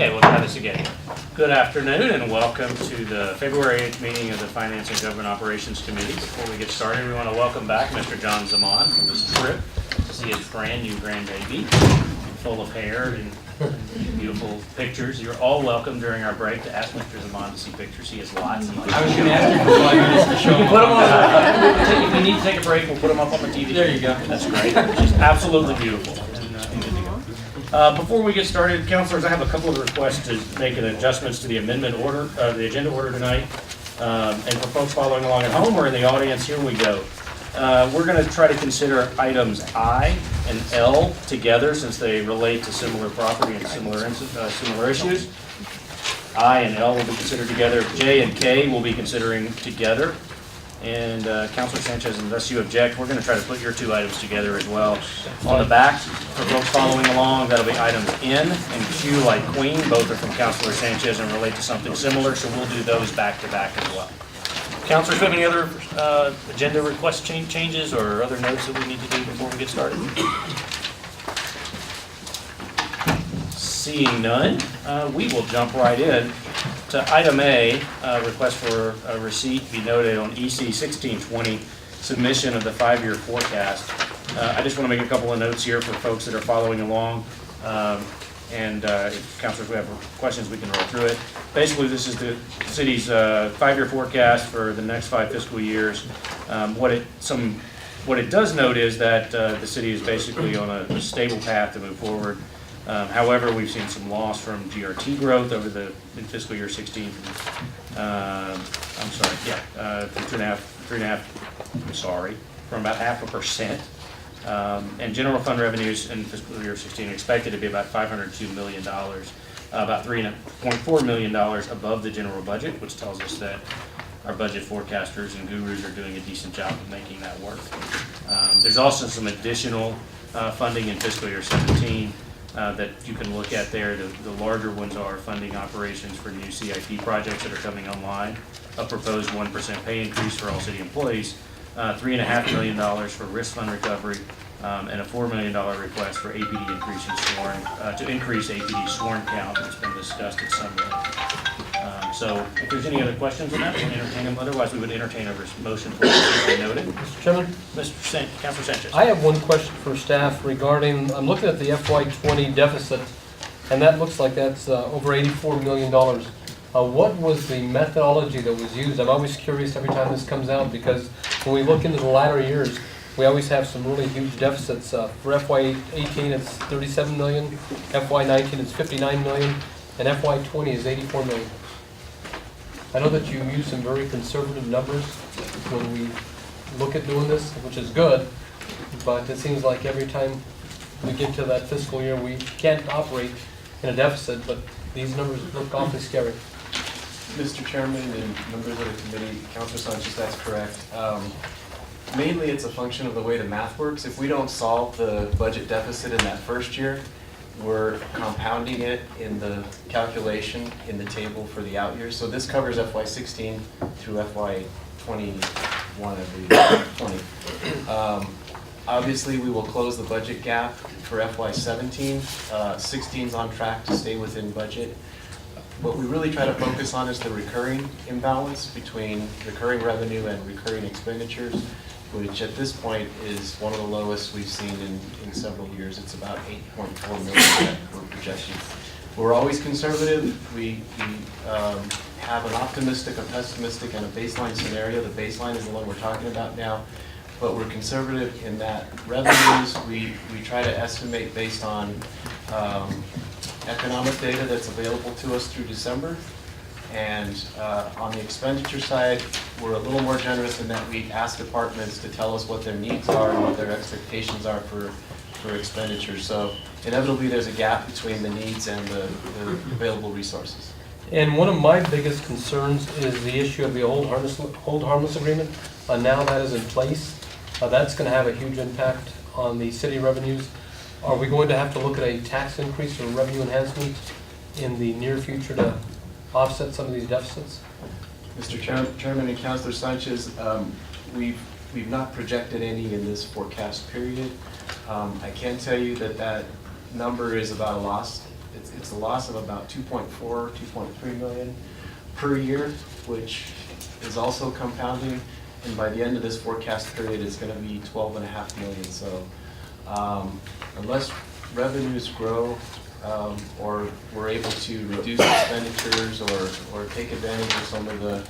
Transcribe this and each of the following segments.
Okay, we'll try this again. Good afternoon and welcome to the February 8th meeting of the Finance and Government Operations Committee. Before we get started, we want to welcome back Mr. John Zaman from his trip to see his brand new grandbaby, full of hair and beautiful pictures. You're all welcome during our break to ask Mr. Zaman to see pictures. He has lots. I was going to ask you for 5 minutes to show him. Put them on. If you need to take a break, we'll put them up on the TV. There you go. That's great. She's absolutely beautiful. And good to go. Before we get started, councilors, I have a couple of requests to make adjustments to the amendment order, the agenda order tonight. And for folks following along at home or in the audience, here we go. We're going to try to consider items I and L together since they relate to similar property and similar issues. I and L will be considered together. J and K will be considering together. And Councilor Sanchez, unless you object, we're going to try to put your two items together as well. On the back, for folks following along, that'll be items N and Q like Queen. Both are from Councilor Sanchez and relate to something similar, so we'll do those back to back as well. Councilors, do you have any other agenda request changes or other notes that we need to do before we get started? Seeing none, we will jump right in to item A, request for a receipt to be noted on EC 1620, submission of the 5-year forecast. I just want to make a couple of notes here for folks that are following along. And if councilors, we have questions, we can roll through it. Basically, this is the city's 5-year forecast for the next 5 fiscal years. What it does note is that the city is basically on a stable path to move forward. However, we've seen some loss from GRT growth over the in fiscal year 16. From 3.5%, from about 0.5%. And general fund revenues in fiscal year 16 are expected to be about $502 million, about $3.4 million above the general budget, which tells us that our budget forecasters and gurus are doing a decent job of making that work. There's also some additional funding in fiscal year 17 that you can look at there. The larger ones are funding operations for new CIP projects that are coming online, a proposed 1% pay increase for all city employees, $3.5 million for risk fund recovery, and a $4 million request for APD to increase APD sworn count that's been discussed at some length. So if there's any other questions on that, we'll entertain them. Otherwise, we would entertain a motion for it noted. Mr. Chairman? Councilor Sanchez. I have one question for staff regarding, I'm looking at the FY20 deficit, and that looks like that's over $84 million. What was the methodology that was used? I'm always curious every time this comes out because when we look into the latter years, we always have some really huge deficits. For FY18 it's 37 million, FY19 it's 59 million, and FY20 is 84 million. I know that you use some very conservative numbers when we look at doing this, which is good, but it seems like every time we get to that fiscal year we can't operate in a deficit, but these numbers look awfully scary. Mr. Chairman and members of the committee, Councilor Sanchez, that's correct. Mainly it's a function of the way the math works. If we don't solve the budget deficit in that first year, we're compounding it in the calculation in the table for the out years. So this covers FY16 through FY21, I believe, 20. Obviously, we will close the budget gap for FY17. 16 is on track to stay within budget. What we really try to focus on is the recurring imbalance between recurring revenue and recurring expenditures, which at this point is one of the lowest we've seen in several years. It's about 8.4 million that we're projecting. We're always conservative. We have an optimistic, a pessimistic, and a baseline scenario. The baseline is the one we're talking about now, but we're conservative in that revenues we try to estimate based on economic data that's available to us through December. And on the expenditure side, we're a little more generous in that we ask departments to tell us what their needs are and what their expectations are for expenditures. So inevitably there's a gap between the needs and the available resources. And one of my biggest concerns is the issue of the hold harmless agreement. Now that is in place. That's going to have a huge impact on the city revenues. Are we going to have to look at a tax increase or revenue enhancement in the near future to offset some of these deficits? Mr. Chairman and Councilor Sanchez, we've not projected any in this forecast period. I can tell you that number is about a lost it's a loss of about 2.4, 2.3 million per year, which is also compounding. And by the end of this forecast period, it's going to be 12.5 million. So unless revenues grow or we're able to reduce expenditures or take advantage of some of the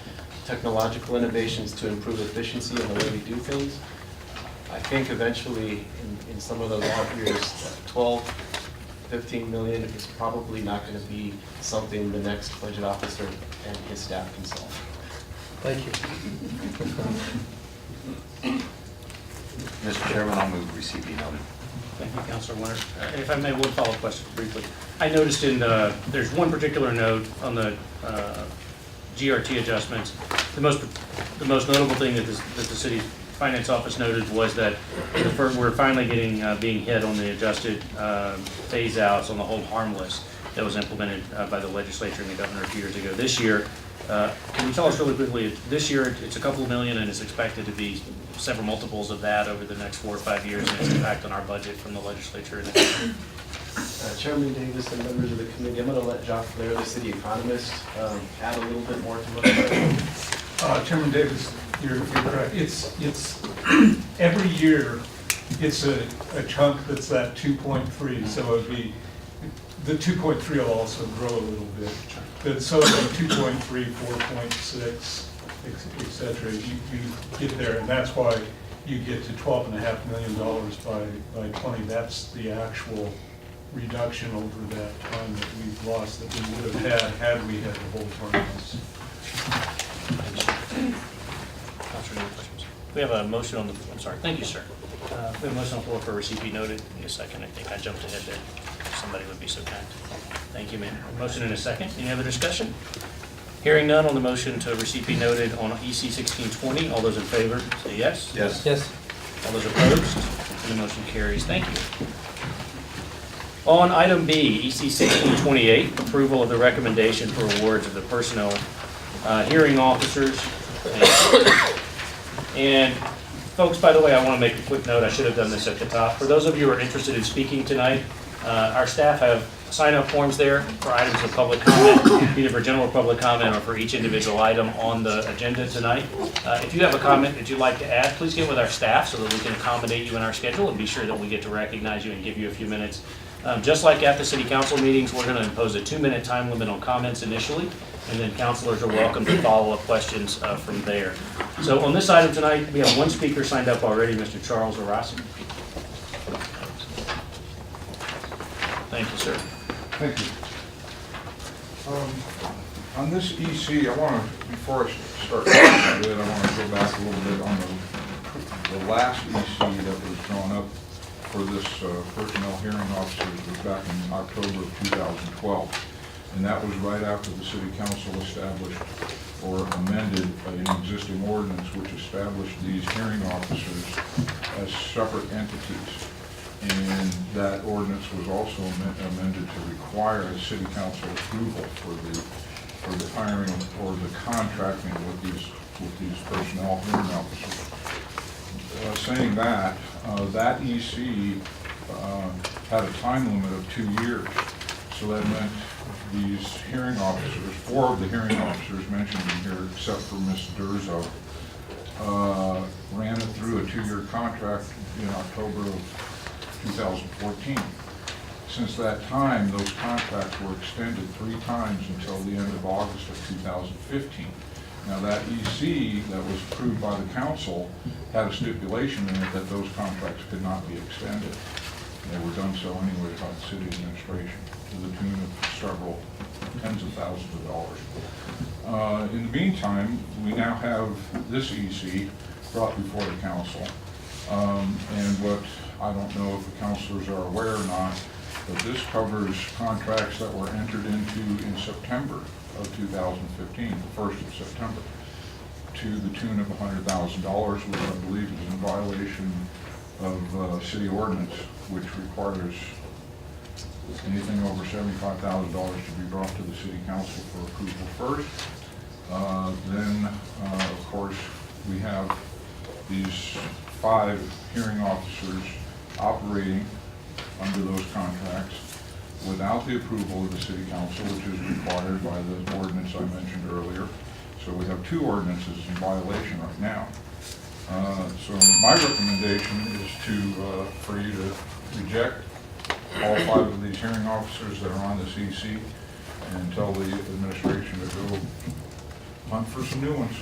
technological innovations to improve efficiency in the way we do things, I think eventually in some of those out years, 12, 15 million is probably not going to be something the next budget officer and his staff can solve. Thank you. Mr. Chairman, I'll move receipt be noted. Thank you, Councilor Winter. If I may, one follow-up question briefly. I noticed there's one particular note on the GRT adjustments. The most notable thing that the city finance office noted was that we're finally being hit on the adjusted phase outs on the hold harm list that was implemented by the legislature and the governor a few years ago. This year, can you tell us really quickly, this year it's a couple of million and it's expected to be several multiples of that over the next 4 or 5 years and its impact on our budget from the legislature and the governor? Chairman Davis and members of the committee, I'm going to let Jacques Flair, the city economist, add a little bit more to what Chairman Davis, you're correct. It's every year, it's a chunk that's that 2.3, so it'd be, the 2.3 will also grow a little bit. But so it'd be 2.3, 4.6, et cetera. You get there, and that's why you get to $12.5 million by 20. That's the actual reduction over that time that we've lost that we would have had we had the whole tournament. We have a motion on the, I'm sorry, thank you, sir. We have a motion on the floor for receipt be noted. In a second, I think I jumped ahead there. If somebody would be so kind. Thank you, ma'am. Motion in a second. Any other discussion? Hearing none on the motion to receipt be noted on EC 1620. All those in favor, say yes. Yes. Yes. All those opposed? And the motion carries. Thank you. On item B, EC 1628, approval of the recommendation for awards of the personnel hearing officers. And folks, by the way, I want to make a quick note. I should have done this at the top. For those of you who are interested in speaking tonight, our staff have sign-up forms there for items of public comment, either for general public comment or for each individual item on the agenda tonight. If you have a comment that you'd like to add, please get with our staff so that we can accommodate you in our schedule and be sure that we get to recognize you and give you a few minutes. Just like at the city council meetings, we're going to impose a 2-minute time limit on comments initially, and then councilors are welcome to follow up questions from there. So on this item tonight, we have one speaker signed up already, Mr. Charles Arasi. Thank you, sir. Thank you. On this EC, I want to, before I start talking about it, I want to go back a little bit on the last EC that was drawn up for this personnel hearing officers was back in October of 2012. And that was right after the city council established or amended an existing ordinance which established these hearing officers as separate entities. And that ordinance was also amended to require a city council approval for the hiring or the contracting with these personnel hearing officers. Saying that, that EC had a time limit of 2 years. So that meant these hearing officers, 4 of the hearing officers mentioned in here, except for Ms. Durzo, ran it through a 2-year contract in October of 2014. Since that time, those contracts were extended 3 times until the end of August of 2015. Now that EC that was approved by the council had a stipulation in it that those contracts could not be extended. They were done so anyway by the city administration to the tune of several tens of thousands of dollars. In the meantime, we now have this EC brought before the council. And what, I don't know if the councilors are aware or not, but this covers contracts that were entered into in September of 2015, the 1st of September, to the tune of $100,000, which I believe is in violation of city ordinance, which requires anything over $75,000 to be brought to the city council for approval first. Then, of course, we have these 5 hearing officers operating under those contracts. without the approval of the city council, which is required by the ordinance I mentioned earlier. So we have two ordinances in violation right now. So my recommendation is for you to reject all 5 of these hearing officers that are on this EC and tell the administration to go hunt for some new ones.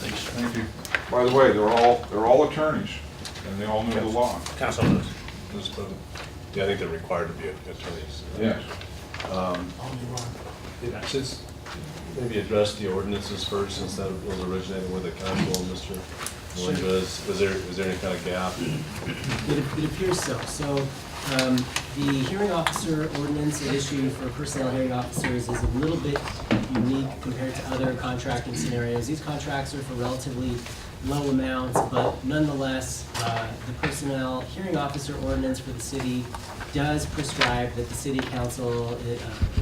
Thanks. Thank you. By the way, they're all attorneys, and they all know the law. Council Lewis. Yeah, I think they're required to be attorneys. Yes. Since, maybe address the ordinances first, since that was originated with the council, Mr. Melendez. Was there any kind of gap? It appears so. So the hearing officer ordinance issued for personnel hearing officers is a little bit unique compared to other contracting scenarios. These contracts are for relatively low amounts, but nonetheless, the personnel hearing officer ordinance for the city does prescribe that the city council,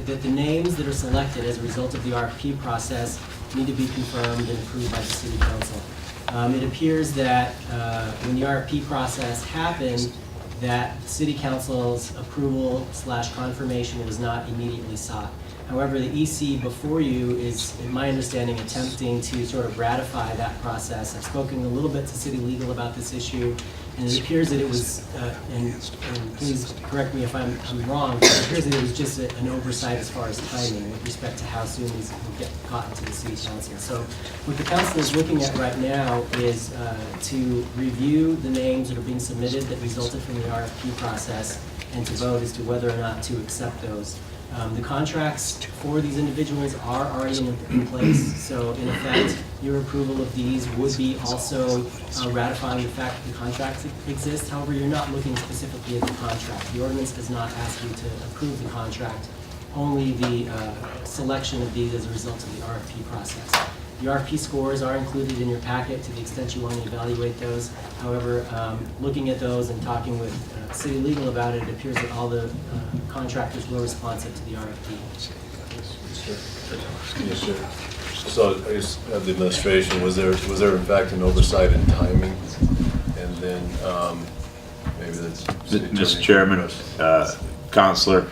that the names that are selected as a result of the RFP process need to be confirmed and approved by the city council. It appears that when the RFP process happened, that city council's approval / confirmation was not immediately sought. However, the EC before you is, in my understanding, attempting to sort of ratify that process. I've spoken a little bit to city legal about this issue, and it appears that it was, and please correct me if I'm wrong, but it appears that it was just an oversight as far as timing with respect to how soon these will get gotten to the city council. So what the council is looking at right now is to review the names that are being submitted that resulted from the RFP process and to vote as to whether or not to accept those. The contracts for these individuals are already in place, so in effect, your approval of these would be also ratifying the fact that the contracts exist. However, you're not looking specifically at the contract. The ordinance does not ask you to approve the contract, only the selection of these as a result of the RFP process. The RFP scores are included in your packet to the extent you want to evaluate those. However, looking at those and talking with city legal about it, it appears that all the contractors were responsive to the RFP. Yes, sir. So I guess of the administration, was there in fact an oversight in timing? And then maybe that's... Mr. Chairman, Counselor,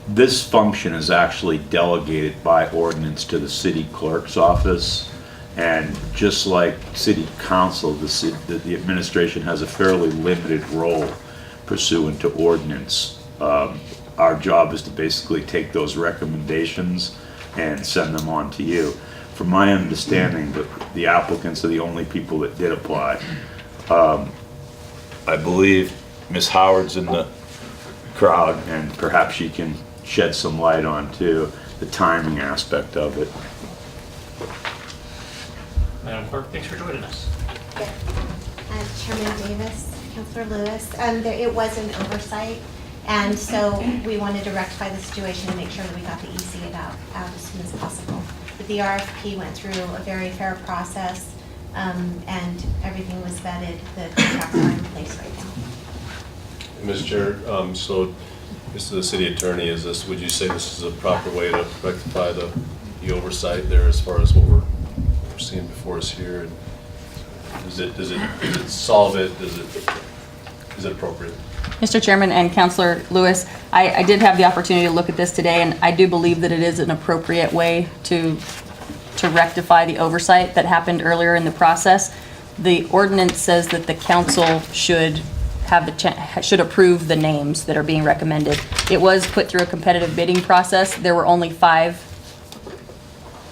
this function is actually delegated by ordinance to the city clerk's office. And just like city council, the administration has a fairly limited role pursuant to ordinance. Our job is to basically take those recommendations and send them on to you. From my understanding, the applicants are the only people that did apply. I believe Ms. Howard's in the crowd, and perhaps she can shed some light on too the timing aspect of it. Madam Clerk, thanks for joining us. Chairman Davis, Councilor Lewis, it was an oversight, and so we wanted to rectify the situation and make sure that we got the EC out as soon as possible. But the RFP went through a very fair process, and everything was vetted. The contracts are in place right now. Mr. Chair, so this is the city attorney. Would you say this is a proper way to rectify the oversight there as far as what we're seeing before us here? And does it solve it? Is it appropriate? Mr. Chairman and Councilor Lewis, I did have the opportunity to look at this today, and I do believe that it is an appropriate way to rectify the oversight that happened earlier in the process. The ordinance says that the council should approve the names that are being recommended. It was put through a competitive bidding process. There were only 5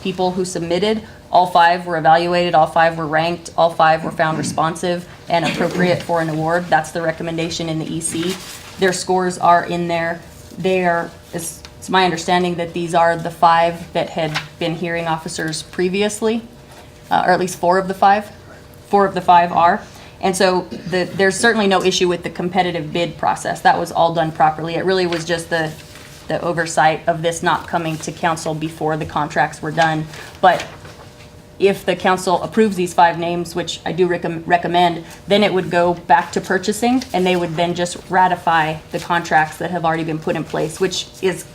people who submitted. All 5 were evaluated, all 5 were ranked, all 5 were found responsive and appropriate for an award. That's the recommendation in the EC. Their scores are in there. It's my understanding that these are the 5 that had been hearing officers previously, or at least 4 of the 5. 4 of the 5 are. And so there's certainly no issue with the competitive bid process. That was all done properly. It really was just the oversight of this not coming to council before the contracts were done. But if the council approves these 5 names, which I do recommend, then it would go back to purchasing, and they would then just ratify the contracts that have already been put in place, which is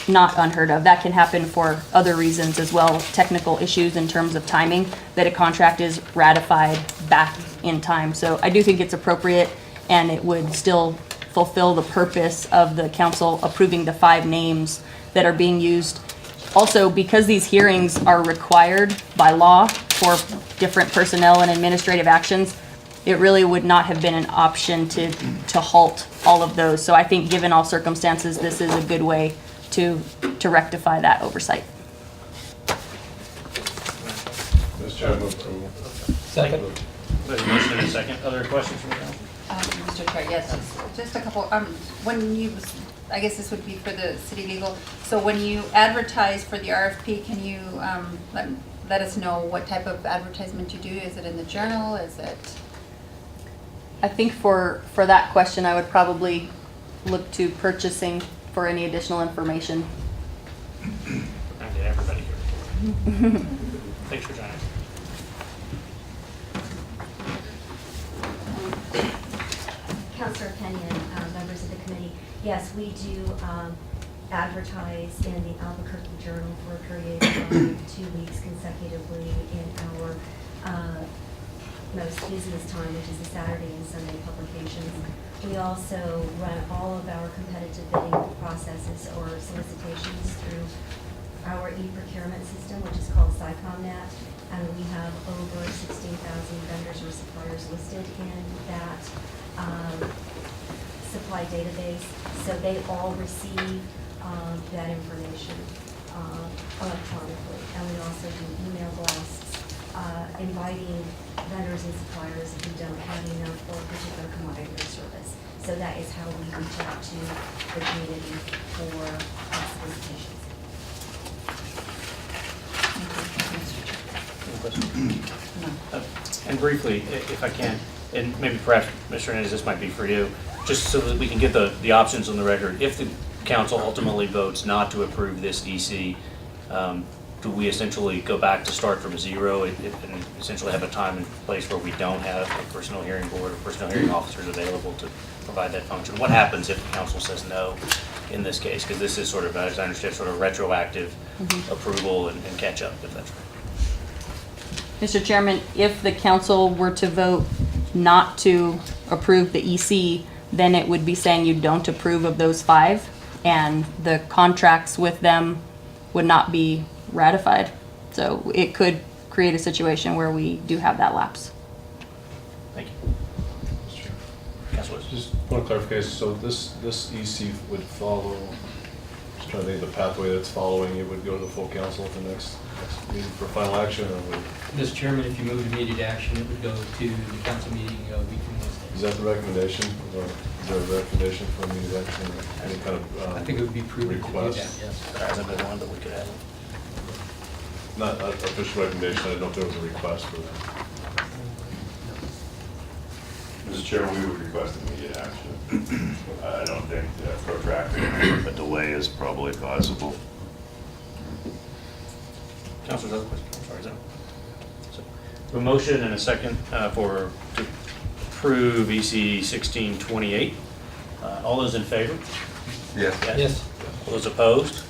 not unheard of. That can happen for other reasons as well, technical issues in terms of timing, that a contract is ratified back in time. So I do think it's appropriate, and it would still fulfill the purpose of the council approving the 5 names that are being used. Also, because these hearings are required by law for different personnel and administrative actions, it really would not have been an option to halt all of those. So I think given all circumstances, this is a good way to rectify that oversight. Mr. Chairman, move approval. Second. There's a motion and a second. Other questions from the council? Mr. Chair, yes, just a couple, when you, I guess this would be for the city legal, so when you advertise for the RFP, can you let us know what type of advertisement you do? Is it in the journal, is it? I think for that question, I would probably look to purchasing for any additional information. I get everybody here. Thanks for joining us. Councilor Kenyon, members of the committee, yes, we do advertise in the Albuquerque Journal for a period of 2 weeks consecutively in our most busiest time, which is the Saturday and Sunday publications. We also run all of our competitive bidding processes or solicitations through our e-procurement system, which is called SICOMnet, and we have over 16,000 vendors or suppliers listed in that supply database, so they all receive that information electronically. And we also do email blasts inviting vendors and suppliers if we don't have enough for a particular commodity or service. So that is how we reach out to the community for solicitations. Any questions? And briefly, if I can, and maybe perhaps, Mr. Hernandez, this might be for you, just so that we can get the options on the record. If the council ultimately votes not to approve this EC, do we essentially go back to start from zero and essentially have a time and place where we don't have a personnel hearing board or personnel hearing officers available to provide that function? What happens if the council says no in this case? Because this is sort of, as I understand, sort of retroactive approval and catch up, if that's right. Mr. Chairman, if the council were to vote not to approve the EC, then it would be saying you don't approve of those 5, and the contracts with them would not be ratified. So it could create a situation where we do have that lapse. Thank you. Councilor. Just one clarification, so this EC would follow, just trying to think of the pathway that's following, it would go to the full council at the next meeting for final action, or would? Mr. Chairman, if you moved immediate action, it would go to the council meeting a week from Wednesday. Is that the recommendation, or is there a recommendation for immediate action, or any kind of I think it would be prudent to do that, request? yes. There hasn't been one, but we could have it. Not an official recommendation, I didn't know if there was a request for that. Mr. Chairman, we would request immediate action. I don't think protracting a delay is probably advisable. Councilor's other question, I'm sorry, is that? So, a motion and a second to approve EC 1628. All those in favor? Yes. Yes. All those opposed?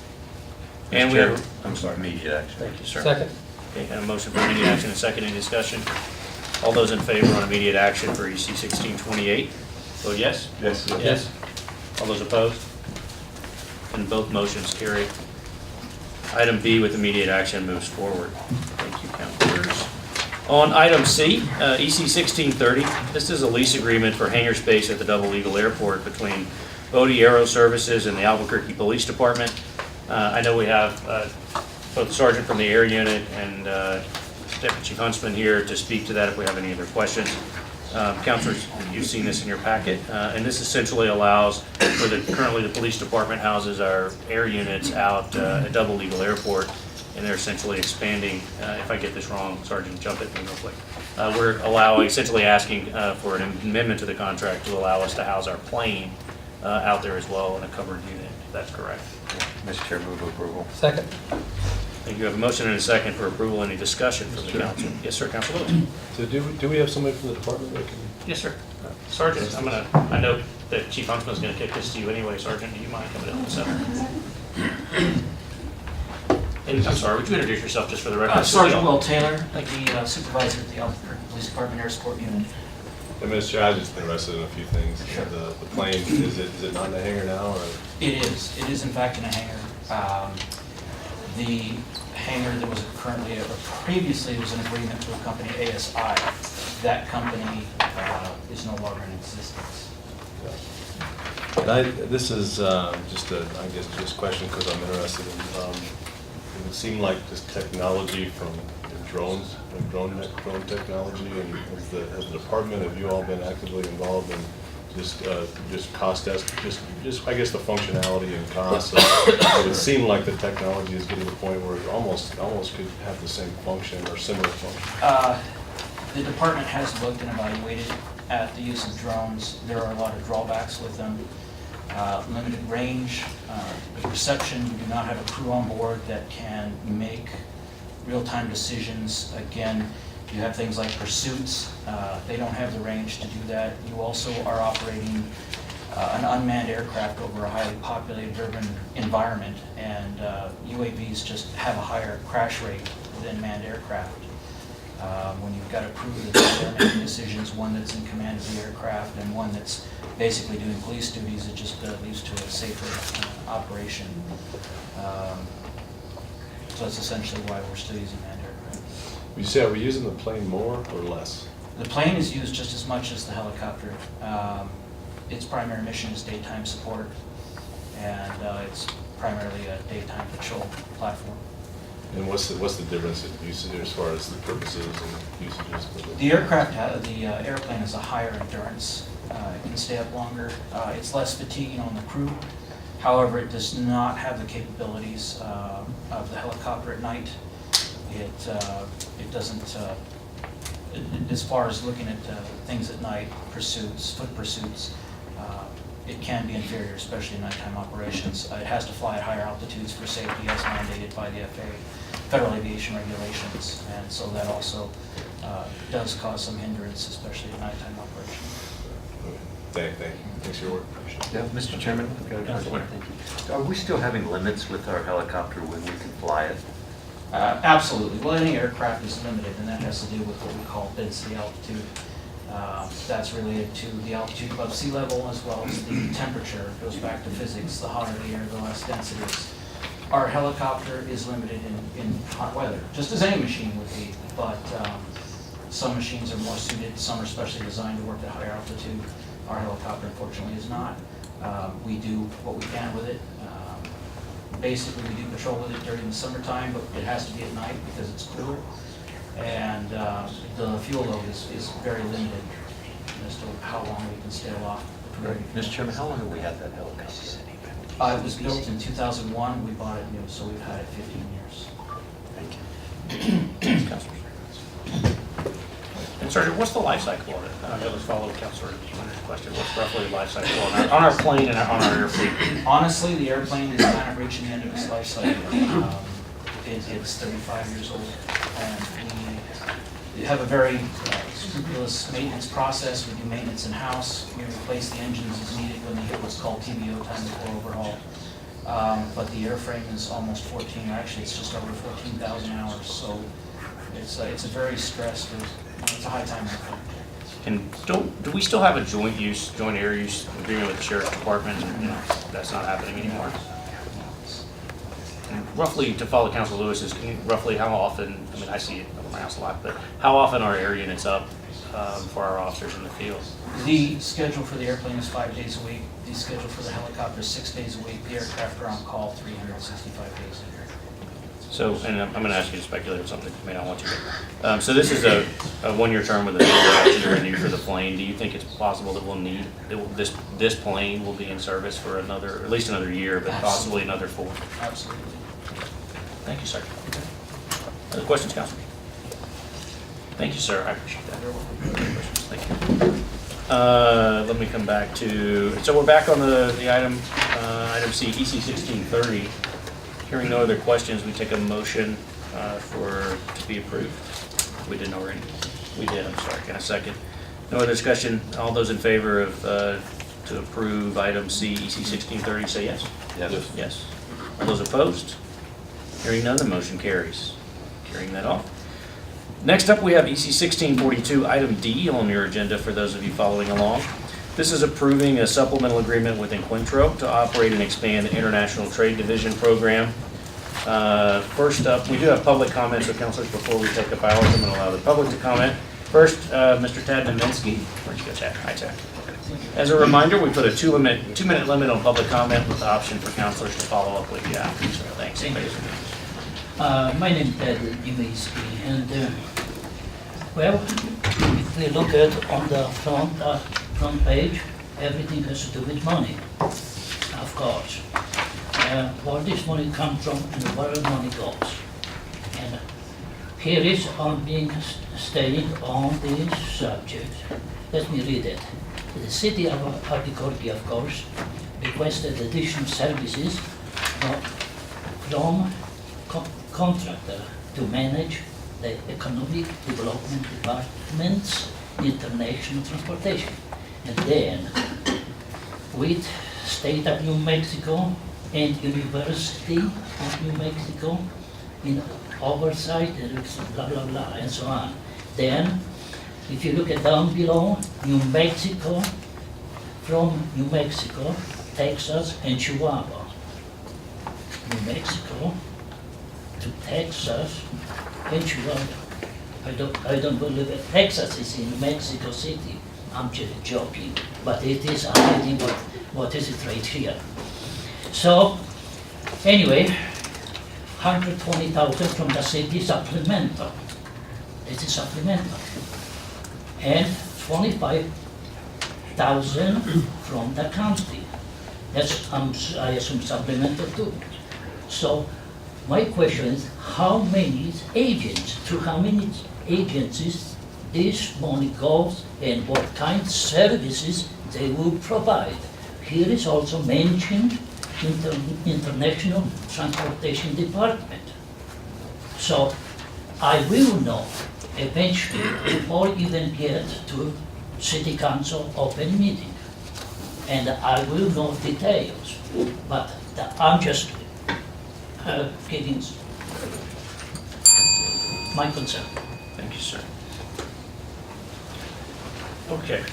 And Mr. we have, Chairman, I'm sorry, immediate action. thank you, sir. Second. Okay, and a motion for immediate action and second, any discussion? All those in favor on immediate action for EC 1628, vote yes? Yes. Yes. All those opposed? And both motions carry. Item B with immediate action moves forward. Thank you, councilors. On item C, EC 1630, this is a lease agreement for hangar space at the Double Eagle Airport between Bodie Aero Services and the Albuquerque Police Department. I know we have both the sergeant from the air unit and Deputy Chief Huntsman here to speak to that if we have any other questions. Councilors, you've seen this in your packet, and this essentially allows for currently the police department houses our air units out at Double Eagle Airport, and they're essentially expanding, if I get this wrong, Sergeant, jump at me real quick. We're essentially asking for an amendment to the contract to allow us to house our plane out there as well in a covered unit, if that's correct. Mr. Chair, move approval. Second. Thank you. I have a motion and a second for approval. Any discussion from the council? Yes, sir, Councilor Lewis. So do we have somebody from the department that can? Yes, sir. Sergeant, I know that Chief Huntsman's gonna kick this to you anyway. Sergeant, do you mind coming up and And I'm sorry, would you introduce yourself just for the record? Sergeant Will Taylor, the supervisor of the Albuquerque Police Department Air Support Unit. Mr. Chair, I'm just interested in a few things. Sure. The plane, is it not in a hangar now, or? It is in fact in a hangar. The hangar that was currently, or previously was an agreement with company ASI. That company is no longer in existence. And this is just a, I guess, just a question because I'm interested in, it would seem like this technology from drones, like drone technology, and has the department, have you all been actively involved in just cost just I guess the functionality and cost? It would seem like the technology is getting to the point where it almost could have the same function or similar function. The department has looked and evaluated at the use of drones. There are a lot of drawbacks with them. Limited range, the reception, you do not have a crew on board that can make real-time decisions. Again, you have things like pursuits. They don't have the range to do that. You also are operating an unmanned aircraft over a highly populated urban environment, and UAVs just have a higher crash rate than manned aircraft. When you've got a crew that's there making decisions, one that's in command of the aircraft and one that's basically doing police duties, it just leads to a safer operation. So that's essentially why we're still using manned aircraft. Would you say, are we using the plane more or less? The plane is used just as much as the helicopter. Its primary mission is daytime support, and it's primarily a daytime patrol platform. And what's the difference in usage as far as the purposes and usages? The aircraft, the airplane has a higher endurance. It can stay up longer. It's less fatiguing on the crew. However, it does not have the capabilities of the helicopter at night. It doesn't, as far as looking at things at night, pursuits, foot pursuits, it can be inferior, especially in nighttime operations. It has to fly at higher altitudes for safety as mandated by the FAA, Federal Aviation Regulations, and so that also does cause some hindrance, especially in nighttime operations. Thank you. Thanks for your work. Yeah, Mr. Chairman, I've got a question. Thank you. Are we still having limits with our helicopter when we can fly it? Absolutely. Well, any aircraft is limited, and that has to do with what we call density altitude. That's related to the altitude above sea level as well as the temperature. It goes back to physics. The hotter the air, the less dense it is. Our helicopter is limited in hot weather, just as any machine would be, but some machines are more suited, some are specially designed to work at higher altitude. Our helicopter, unfortunately, is not. We do what we can with it. Basically, we do patrol with it during the summertime, but it has to be at night because it's cooler. And the fuel load is very limited as to how long we can stay aloft. Mr. Chairman, how long have we had that helicopter? It was built in 2001. We bought it new, so we've had it 15 years. Thank you. And Sergeant, what's the life cycle of it? Let's follow Councilor Leonard's question. What's roughly the life cycle on our plane and on our airplane? Honestly, the airplane is kind of reaching the end of its life cycle. It's 35 years old, and we have a very scrupulous maintenance process. We do maintenance in-house. We replace the engines as needed when they hit what's called TBO, time before overhaul. But the airframe is almost 14, actually it's just over 14,000 hours, so it's a very stressed, it's a high time airplane. And do we still have a joint air use agreement with the Sheriff's Department? And that's not happening anymore. And roughly, to follow Councilor Lewis's, roughly how often, I mean, I see it over my house a lot, but how often are air units up for our officers in the field? The schedule for the airplane is 5 days a week. The schedule for the helicopter is 6 days a week. The aircraft are on call 365 days a year. So, and I'm going to ask you to speculate on something you may not want to. So this is a one-year term with a option to renew for the plane. Do you think it's possible that we'll need, this plane will be in service for at least another year, but possibly another 4? Absolutely. Thank you, sir. Other questions, Councilor? Thank you, sir. I appreciate that. Thank you. Let me come back to, so we're back on the item C, EC 1630. Hearing no other questions, we take a motion to be approved. We didn't already. We did, I'm sorry. In a second. No other discussion. All those in favor of to approve item C, EC 1630, say yes. Yes. Yes. All those opposed? Hearing none, the motion carries. Carrying that off. Next up, we have EC 1642, item D on your agenda for those of you following along. This is approving a supplemental agreement with Encuentro to operate and expand the International Trade Division program. First up, we do have public comments, so councilors, before we take up ours, I'm going to allow the public to comment. First, Mr. Tad Naminsky. Where'd you go, Tad? Hi, Tad. As a reminder, we put a two-minute limit on public comment with the option for councilors to follow up with you after. So thanks. My name is Ted Naminsky, and well, if we look at on the front page, everything has to do with money, of course. Where this money comes from and where the money goes. And here is on being stated on this subject. Let me read it. The city of Albuquerque, of course, requested additional services from contractor to manage the Economic Development Department's international transportation. And then with State of New Mexico and University of New Mexico in oversight, blah, blah, blah, and so on. Then, if you look at down below, New Mexico, from New Mexico, Texas, and Chihuahua. New Mexico to Texas and Chihuahua. I don't believe it. Texas is in Mexico City. I'm just joking, but it is. I'm reading what is it right here. So, anyway, 120,000 from the city supplemental. This is supplemental. And 25,000 from the county. That's, I assume, supplemental too. So, my question is, how many agents, through how many agencies this money goes and what kind of services they will provide? Here is also mentioned International Transportation Department. So I will know eventually before even get to City Council open meeting. And I will know details, but I'm just giving my concern. Thank you, sir. Okay.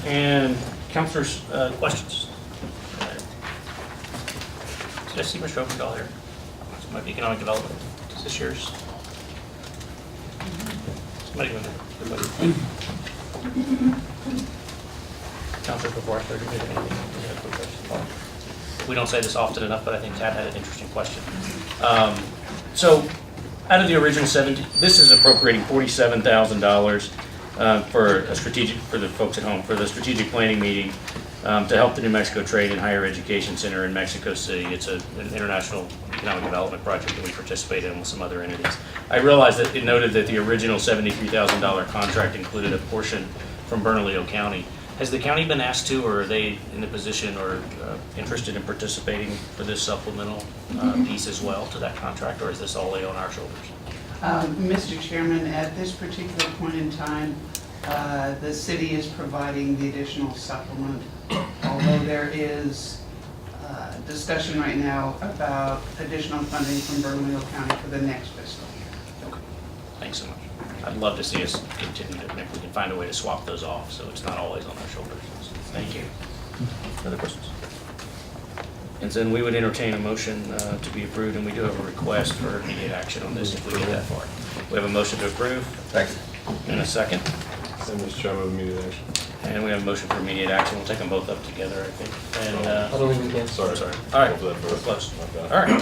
And councilors, questions? Did I see Mr. Oakendall here? Somebody economic development. Is this yours? Somebody go there. Councilors, before I start, anything? You had a quick question? We don't say this often enough, but I think Tad had an interesting question. So, out of the original 70, this is appropriating $47,000 for a strategic, for the folks at home, for the strategic planning meeting to help the New Mexico Trade and Higher Education Center in Mexico City. It's an international economic development project that we participate in with some other entities. I realized that it noted that the original $73,000 contract included a portion from Bernalillo County. Has the county been asked to, or are they in the position or interested in participating for this supplemental piece as well to that contract, or is this all lay on our shoulders? Mr. Chairman, at this particular point in time, the city is providing the additional supplement, although there is discussion right now about additional funding from Bernalillo County for the next fiscal year. Okay. Thanks so much. I'd love to see us continue to, if we can find a way to swap those off, so it's not always on our shoulders. So, thank you. Other questions? And then we would entertain a motion to be approved, and we do have a request for immediate action on this if we get that far. We have a motion to approve. Second. And a second. And Mr. Chairman, immediate action. And we have a motion for immediate action. We'll take them both up together, I think. And, I don't think we can. Sorry. all right, Go for we're that close. first. All right,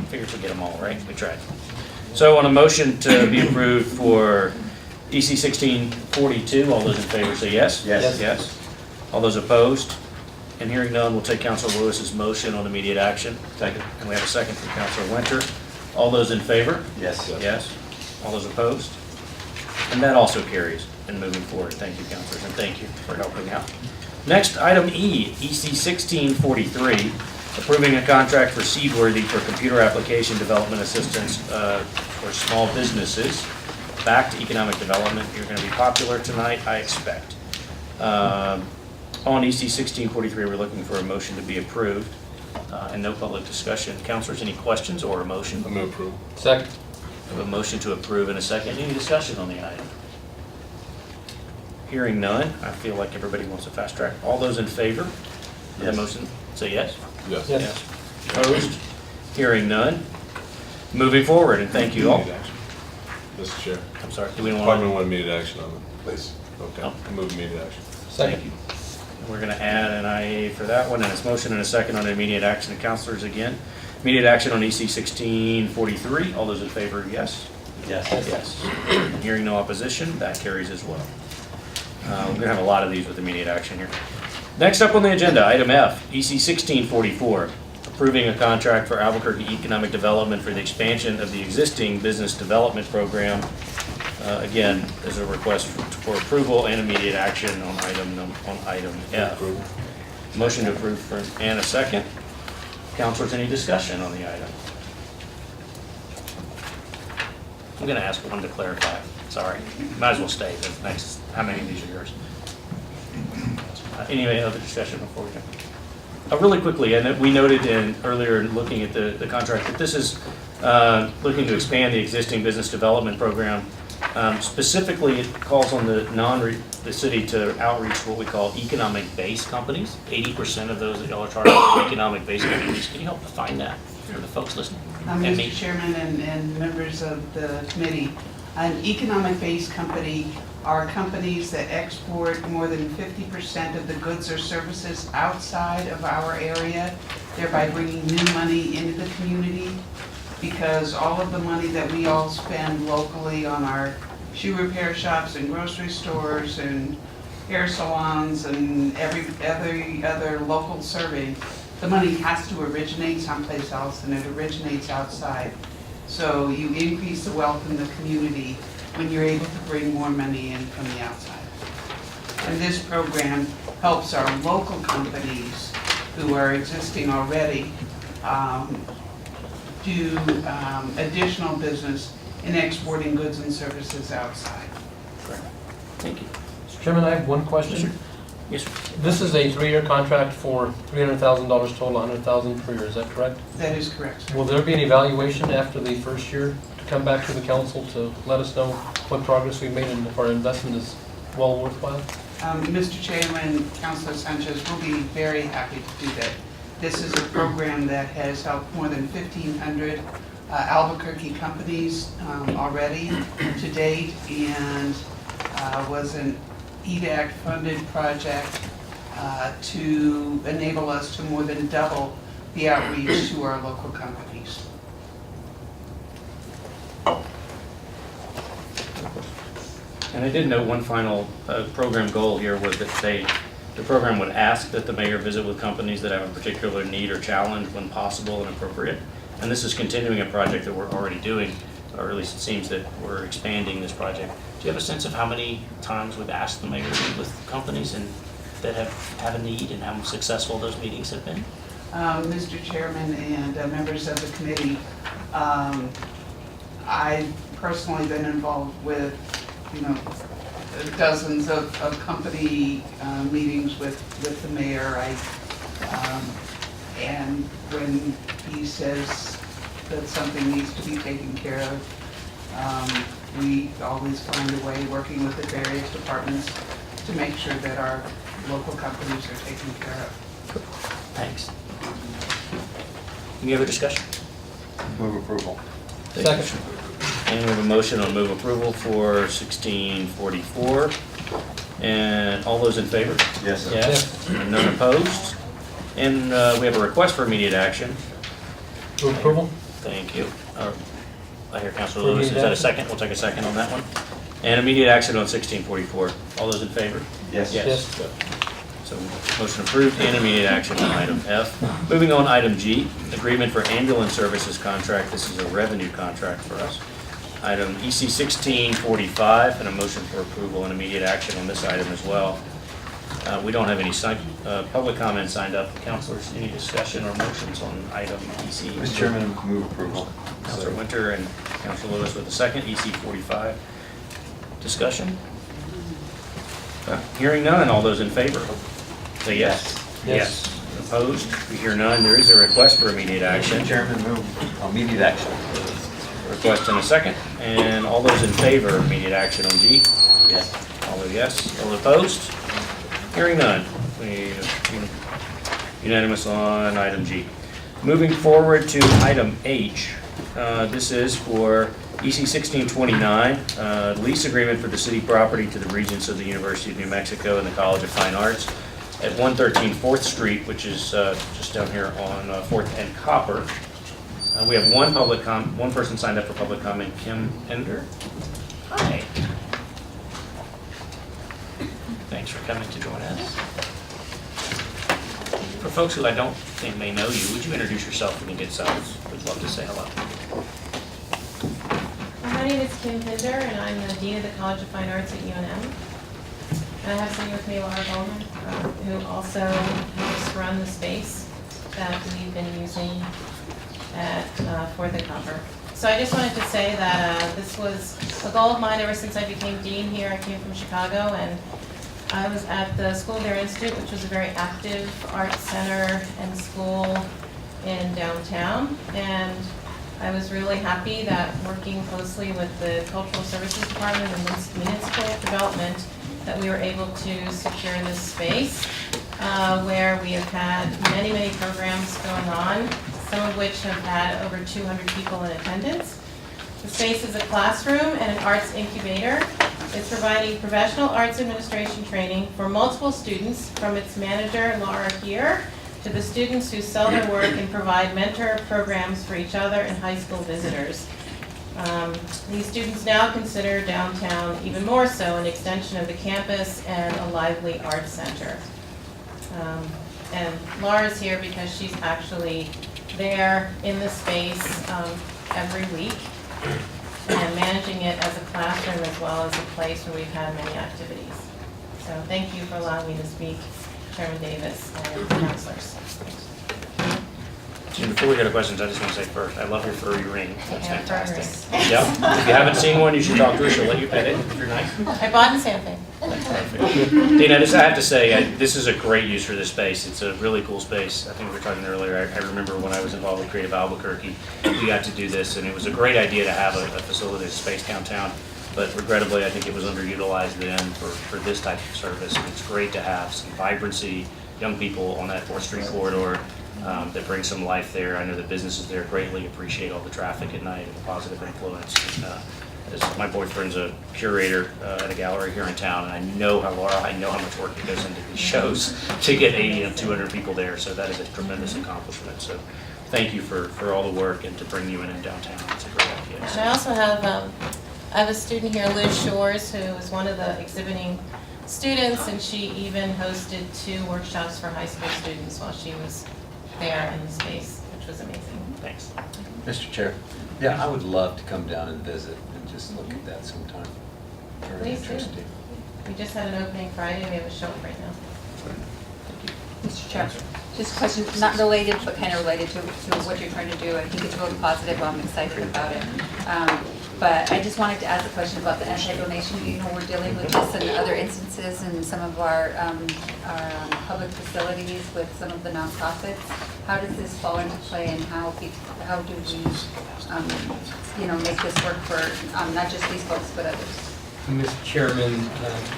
figured we'd get them all, right? We tried. So on a motion to be approved for EC 1642, all those in favor say yes? Yes. Yes. All those opposed? And hearing none, we'll take Councilor Lewis's motion on immediate action. Second. And we have a second from Councilor Winter. All those in favor? Yes. Yes. All those opposed? And that also carries and moving forward. Thank you, councilors, and thank you for helping out. Next, item E, EC 1643, approving a contract for Seedworthy for computer application development assistance for small businesses. Back to economic development. You're going to be popular tonight, I expect. On EC 1643, we're looking for a motion to be approved and no public discussion. Councilors, any questions or a motion? I'm going to approve. Second. We have a motion to approve in a second. Any discussion on the item? Hearing none, I feel like everybody wants a fast track. All those in favor of the Yes. motion, say yes. Yes. Yes. Opposed? Hearing none. Moving forward, and thank you all. Immediate action. Mr. Chair, I'm sorry, do we want Department to? want immediate action on it, please. Okay, No. move immediate action. Thank you. We're going to add an IA for that one, and it's motion and a second on immediate action. The counselors again. Immediate action on EC 1643. All those in favor, yes? Yes. Yes. Hearing no opposition, that carries as well. We're going to have a lot of these with immediate action here. Next up on the agenda, item F, EC 1644, approving a contract for Albuquerque Economic Development for the expansion of the existing business development program. Again, there's a request for approval and immediate action on item F. Approval. Motion to approve and a second. Councilors, any discussion on the item? I'm going to ask one to clarify. Sorry. Might as well stay. The next, how many of these are yours? Any other discussion before we go? Really quickly, and we noted earlier in looking at the contract that this is looking to expand the existing business development program. Specifically, it calls on the city to outreach what we call economic-based companies. 80% of those that y'all are targeting are economic-based companies. Can you help define that for the folks listening? And me? Mr. Chairman and members of the committee, an economic-based company are companies that export more than 50% of the goods or services outside of our area, thereby bringing new money into the community. Because all of the money that we all spend locally on our shoe repair shops and grocery stores and hair salons and every other local serving, the money has to originate someplace else, and it originates outside. So you increase the wealth in the community when you're able to bring more money in from the outside. And this program helps our local companies who are existing already do additional business in exporting goods and services outside. Correct. Thank you. Mr. Chairman, I have one question. Yes, sir. This is a 3-year contract for $300,000 total, $100,000 per year, is that correct? That is correct. Will there be an evaluation after the first year to come back to the council to let us know what progress we've made and if our investment is well worthwhile? Mr. Chairman, Councilor Sanchez will be very happy to do that. This is a program that has helped more than 1,500 Albuquerque companies already to date, and was an EDAC-funded project to enable us to more than double the outreach to our local companies. And I did note one final program goal here was that the program would ask that the mayor visit with companies that have a particular need or challenge when possible and appropriate. And this is continuing a project that we're already doing, or at least it seems that we're expanding this project. Do you have a sense of how many times we've asked the mayor to meet with companies and that have a need and how successful those meetings have been? Mr. Chairman and members of the committee, I've personally been involved with, dozens of company meetings with the mayor. And when he says that something needs to be taken care of, we always find a way, working with the various departments, to make sure that our local companies are taken care of. Thanks. Any other discussion? Move approval. Second. And we have a motion on move approval for 1644. And all those in favor? Yes, sir. Yes. And none opposed? And we have a request for immediate action. Move approval? Thank you. I hear Councilor Lewis. Is Immediate that a action. second? We'll take a second on that one. And immediate action on 1644. All those in favor? Yes. Yes. So motion approved and immediate action on item F. Moving on, item G, agreement for ambulance services contract. This is a revenue contract for us. Item EC 1645, and a motion for approval and immediate action on this item as well. We don't have any public comment signed up. Councilors, any discussion or motions on item EC? Mr. Chairman, move approval. Councilor Winter and Councilor Lewis with the second, EC 45. Discussion? Hearing none, and all those in favor? Say yes. Yes. Opposed? We hear none. There is a request for immediate action. Mr. Chairman, move immediate action. Request and a second. And all those in favor of immediate action on G? Yes. All are yes. All opposed? Hearing none. We unanimous on item G. Moving forward to item H. This is for EC 1629, lease agreement for the city property to the Regents of the University of New Mexico and the College of Fine Arts at 113 4th Street, which is just down here on 4th and Copper. We have one person signed up for public comment, Kim Ender. Hi. Thanks for coming to join us. For folks who I don't think may know you, would you introduce yourself when you get settled? We'd love to say hello. My name is Kim Pinder, and I'm the Dean of the College of Fine Arts at UNM. And I have sitting with me Laura Bowman, who also helps run the space that we've been using at Fourth and Copper. So I just wanted to say that this was a goal of mine ever since I became dean here. I came from Chicago, and I was at the School of the Art Institute, which was a very active art center and school in downtown. And I was really happy that working closely with the Cultural Services Department and Municipal Development, that we were able to secure this space where we have had many, many programs going on, some of which have had over 200 people in attendance. The space is a classroom and an arts incubator. It's providing professional arts administration training for multiple students, from its manager, Laura here, to the students who sell their work and provide mentor programs for each other and high school visitors. These students now consider downtown even more so an extension of the campus and a lively arts center. And Laura's here because she's actually there in the space every week and managing it as a classroom as well as a place where we've had many activities. So thank you for allowing me to speak, Chairman Davis and councilors. And before we go to questions, I just want to say first, I love your furry ring. That's Yeah, fantastic. furry. Yep. If you haven't seen one, you should talk to her. She'll let you pet it if you're nice. I bought in Santa Fe. Dana, I have to say, this is a great use for this space. It's a really cool space. I think we were talking earlier, I remember when I was involved with Creative Albuquerque, we got to do this, and it was a great idea to have a facility, a space downtown. But regrettably, I think it was underutilized then for this type of service. And it's great to have some vibrancy, young people on that 4th Street corridor that bring some life there. I know the businesses there greatly appreciate all the traffic at night and the positive influence. As my boyfriend's a curator at a gallery here in town, and I know how much work that goes into these shows to get 80 and 200 people there. So that is a tremendous accomplishment. So thank you for all the work and to bring you in downtown. It's a great idea. And I also have a student here, Liz Shores, who is one of the exhibiting students, and she even hosted 2 workshops for high school students while she was there in the space, which was amazing. Thanks. Mr. Chair, yeah, I would love to come down and visit and just look at that sometime. Very Please do. interesting. We just had an opening Friday, we have a show right now. Mr. Chair, just a question, not related, but kind of related to what you're trying to do. I think it's really positive. I'm excited about it. But I just wanted to ask a question about the anti-donation. You know, we're dealing with this in other instances in some of our public facilities with some of the nonprofits. How does this fall into play, and how do we, make this work for not just these folks, but others? Mr. Chairman,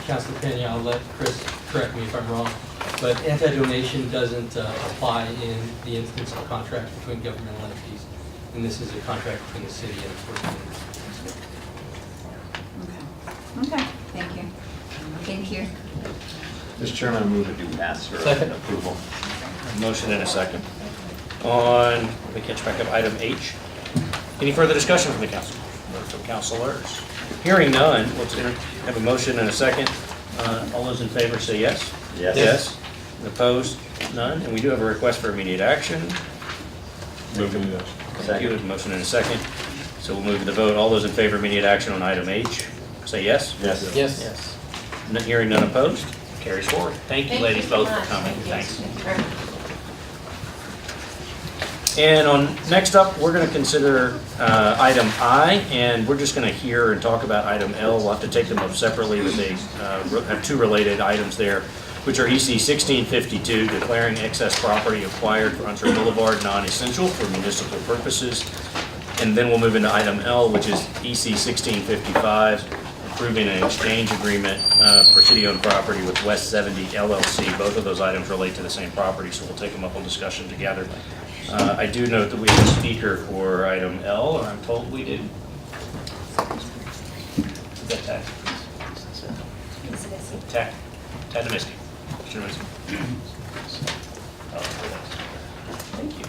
Councilor Penny, I'll let Chris correct me if I'm wrong, but anti-donation doesn't apply in the instance of a contract between governmental entities, and this is a contract between the city and its workers. Okay, thank you. Thank you. Mr. Chairman, I move to do pass for Second. approval. Motion and a second. On, let me catch back up, item H. Any further discussion from the council, or from councilors? Hearing none, let's have a motion and a second. All those in favor say yes? Yes. Yes. And opposed? None. And we do have a request for immediate action. Move to yes. Thank you. Motion and a second. So we'll move to the vote. All those in favor of immediate action on item H, say yes? Yes. Yes. Yes. Hearing none opposed, carries forward. Thank you, ladies, both for coming. Thanks. Thank you very much. And next up, we're going to consider item I, and we're just going to hear and talk about item L. We'll have to take them up separately, but they have 2 related items there, which are EC 1652, declaring excess property acquired for Hunter Boulevard non-essential for municipal purposes, And then we'll move into item L, which is EC 1655, approving an exchange agreement for city-owned property with West 70 LLC. Both of those items relate to the same property, so we'll take them up on discussion together. I do note that we have a speaker for item L, and I'm told we do. Is that Tad? Tad Nomisky. Mr. Nomisky. Thank you.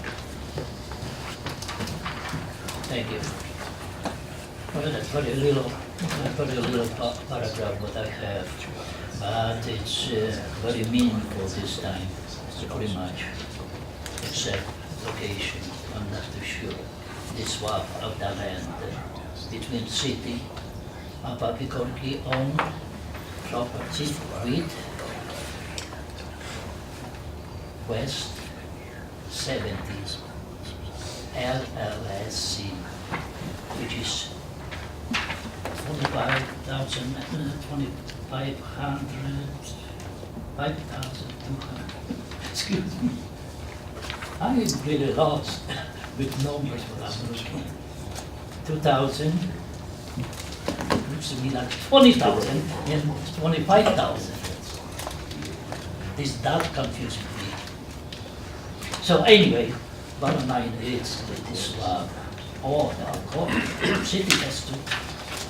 Thank you. Well, that's very little paragraph what I have, but it's very meaningful this time, pretty much, except location, I'm not too sure. The swap of the land between city of Albuquerque owned property with West 70 LLC, which is 5,200, excuse me. I'm really lost with numbers what I'm looking at. 2,000, looks to me like 20,000 and 25,000. That confusing me. So anyway, bottom line is that this all the city has to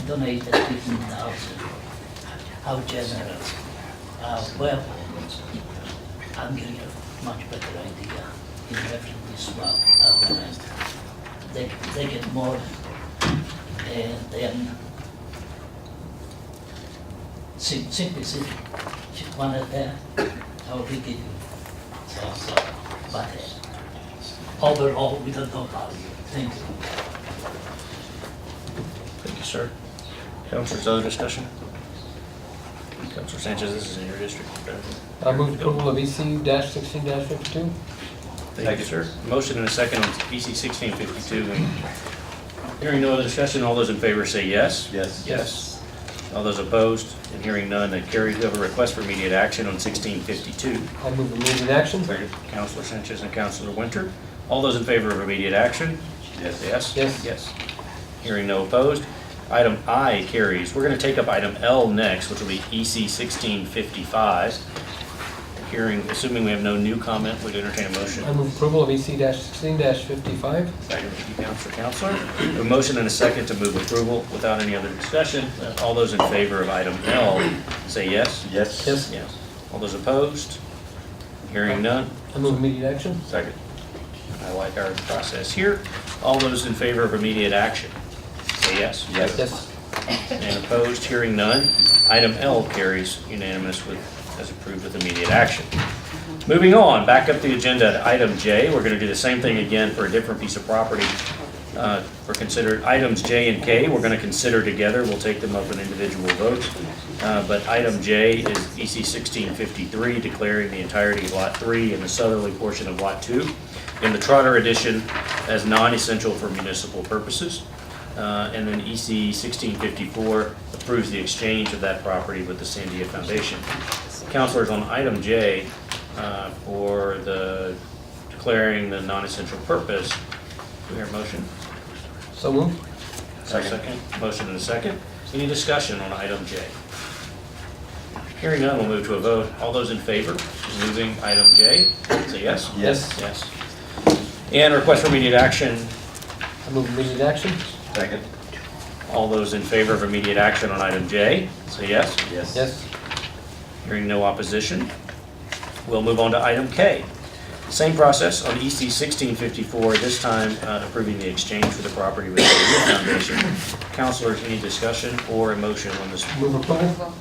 donate 15,000. How generous. Well, I'm getting a much better idea in reference to this swap of the land. They get more, and then simply city, one of them, how big it is. So, but overall, we don't know value. Thank you. Thank you, sir. Councilors, other discussion? Councilor Sanchez, this is in your district. I move approval of EC-16-52. Thank you, sir. Motion and a second on EC 1652. Hearing no other discussion, all those in favor say yes. Yes. Yes. All those opposed, and hearing none, that carries. We have a request for immediate action on 1652. I move immediate action. Councilor Sanchez and Councilor Winter. All those in favor of immediate action? Yes. Yes? Yes. Yes. Hearing no opposed. Item I carries. We're going to take up item L next, which will be EC 1655. Hearing, assuming we have no new comment, we'd entertain a motion. I move approval of EC-16-55. Second, thank you, Councilor. A motion and a second to move approval without any other discussion. All those in favor of item L, say yes. Yes. Yes. Yes. All those opposed? Hearing none. I move immediate action. Second. I like our process here. All those in favor of immediate action, say yes. Yes. Yes. And opposed, hearing none. Item L carries unanimous as approved with immediate action. Moving on, back up the agenda to item J. We're going to do the same thing again for a different piece of property. For considered items J and K, we're going to consider together. We'll take them up in individual votes. But item J is EC 1653, declaring the entirety of Lot 3 and the southerly portion of Lot 2 in the Trotter Edition as non-essential for municipal purposes. And then EC 1654 approves the exchange of that property with the Sandia Foundation. Councilors, on item J, for the declaring the non-essential purpose, do we hear a motion? So moved. Second. Motion and a second. Any discussion on item J? Hearing none, we'll move to a vote. All those in favor of moving item J, say yes. Yes. Yes. And request for immediate action. I move immediate action. Second. All those in favor of immediate action on item J, say yes. Yes. Yes. Hearing no opposition, we'll move on to item K. Same process on EC 1654, this time approving the exchange for the property with the Sandia Foundation. Councilors, any discussion or a motion on this? Move approval.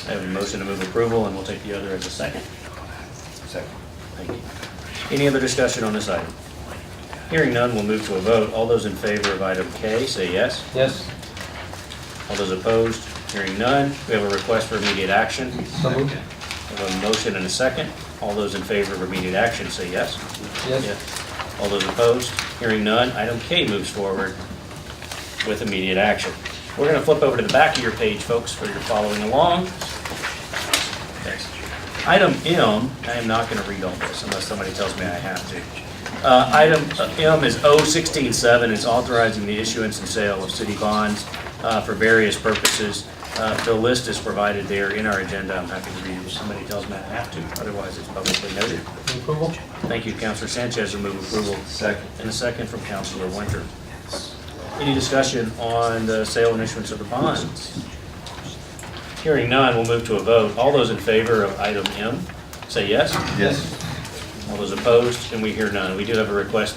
I have a motion to move approval, and we'll take the other as a second. Second. Thank you. Any other discussion on this item? Hearing none, we'll move to a vote. All those in favor of item K, say yes. Yes. All those opposed? Hearing none, we have a request for immediate action. So moved. We have a motion and a second. All those in favor of immediate action, say yes. Yes. All those opposed? Hearing none, item K moves forward with immediate action. We're going to flip over to the back of your page, folks, for your following along. Item M, I am not going to read all this unless somebody tells me I have to. Item M is O16-7. It's authorizing the issuance and sale of city bonds for various purposes. The list is provided there in our agenda. I'm happy to read it if somebody tells me I have to. Otherwise, it's publicly noted. Approval? Thank you, Councilor Sanchez. Remove approval. Second. And a second from Councilor Winter. Any discussion on the sale and issuance of the bonds? Hearing none, we'll move to a vote. All those in favor of item M, say yes. Yes. All those opposed, and we hear none. We do have a request,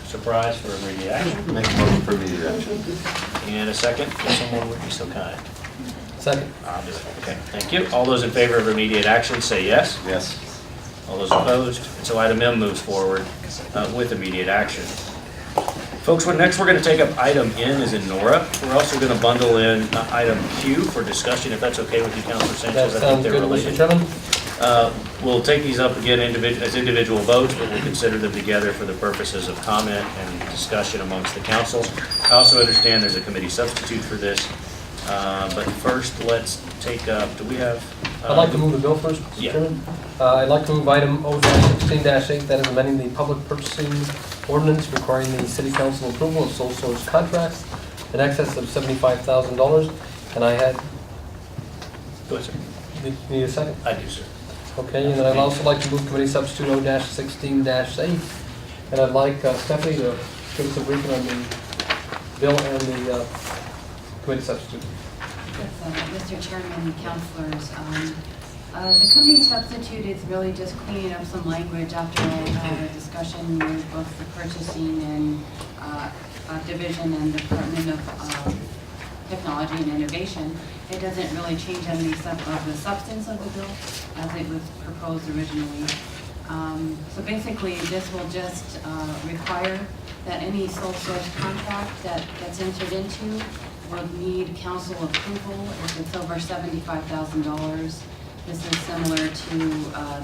surprise, for immediate action. Make a motion for immediate action. And a second, if someone would be so kind. Second. I'll do it. Okay, thank you. All those in favor of immediate action, say yes. Yes. All those opposed, and so item M moves forward with immediate action. Folks, next we're going to take up item N as in Nora. We're also going to bundle in item Q for discussion, if that's okay with you, Councilor Sanchez. That I think sounds they're good, related. Mr. Chairman. We'll take these up again as individual votes, but we'll consider them together for the purposes of comment and discussion amongst the council. I also understand there's a committee substitute for this, but first let's take up, do we have? I'd like to move the bill first, Mr. Yeah. Chairman. I'd like to move item O-16-8, that is amending the public purchasing ordinance requiring the city council approval of sole source contracts in excess of $75,000. And I had, Go ahead, sir. need a second? I do, sir. Okay, and then I'd also like to move committee substitute O-16-8. And I'd like Stephanie to give us a briefing on the bill and the committee substitute. Mr. Chairman, councilors, the committee substitute is really just cleaning up some language after I had a discussion with both the purchasing and division and Department of Technology and Innovation. It doesn't really change any of the substance of the bill as it was proposed originally. So basically, this will just require that any sole source contract that gets entered into will need council approval if it's over $75,000. This is similar to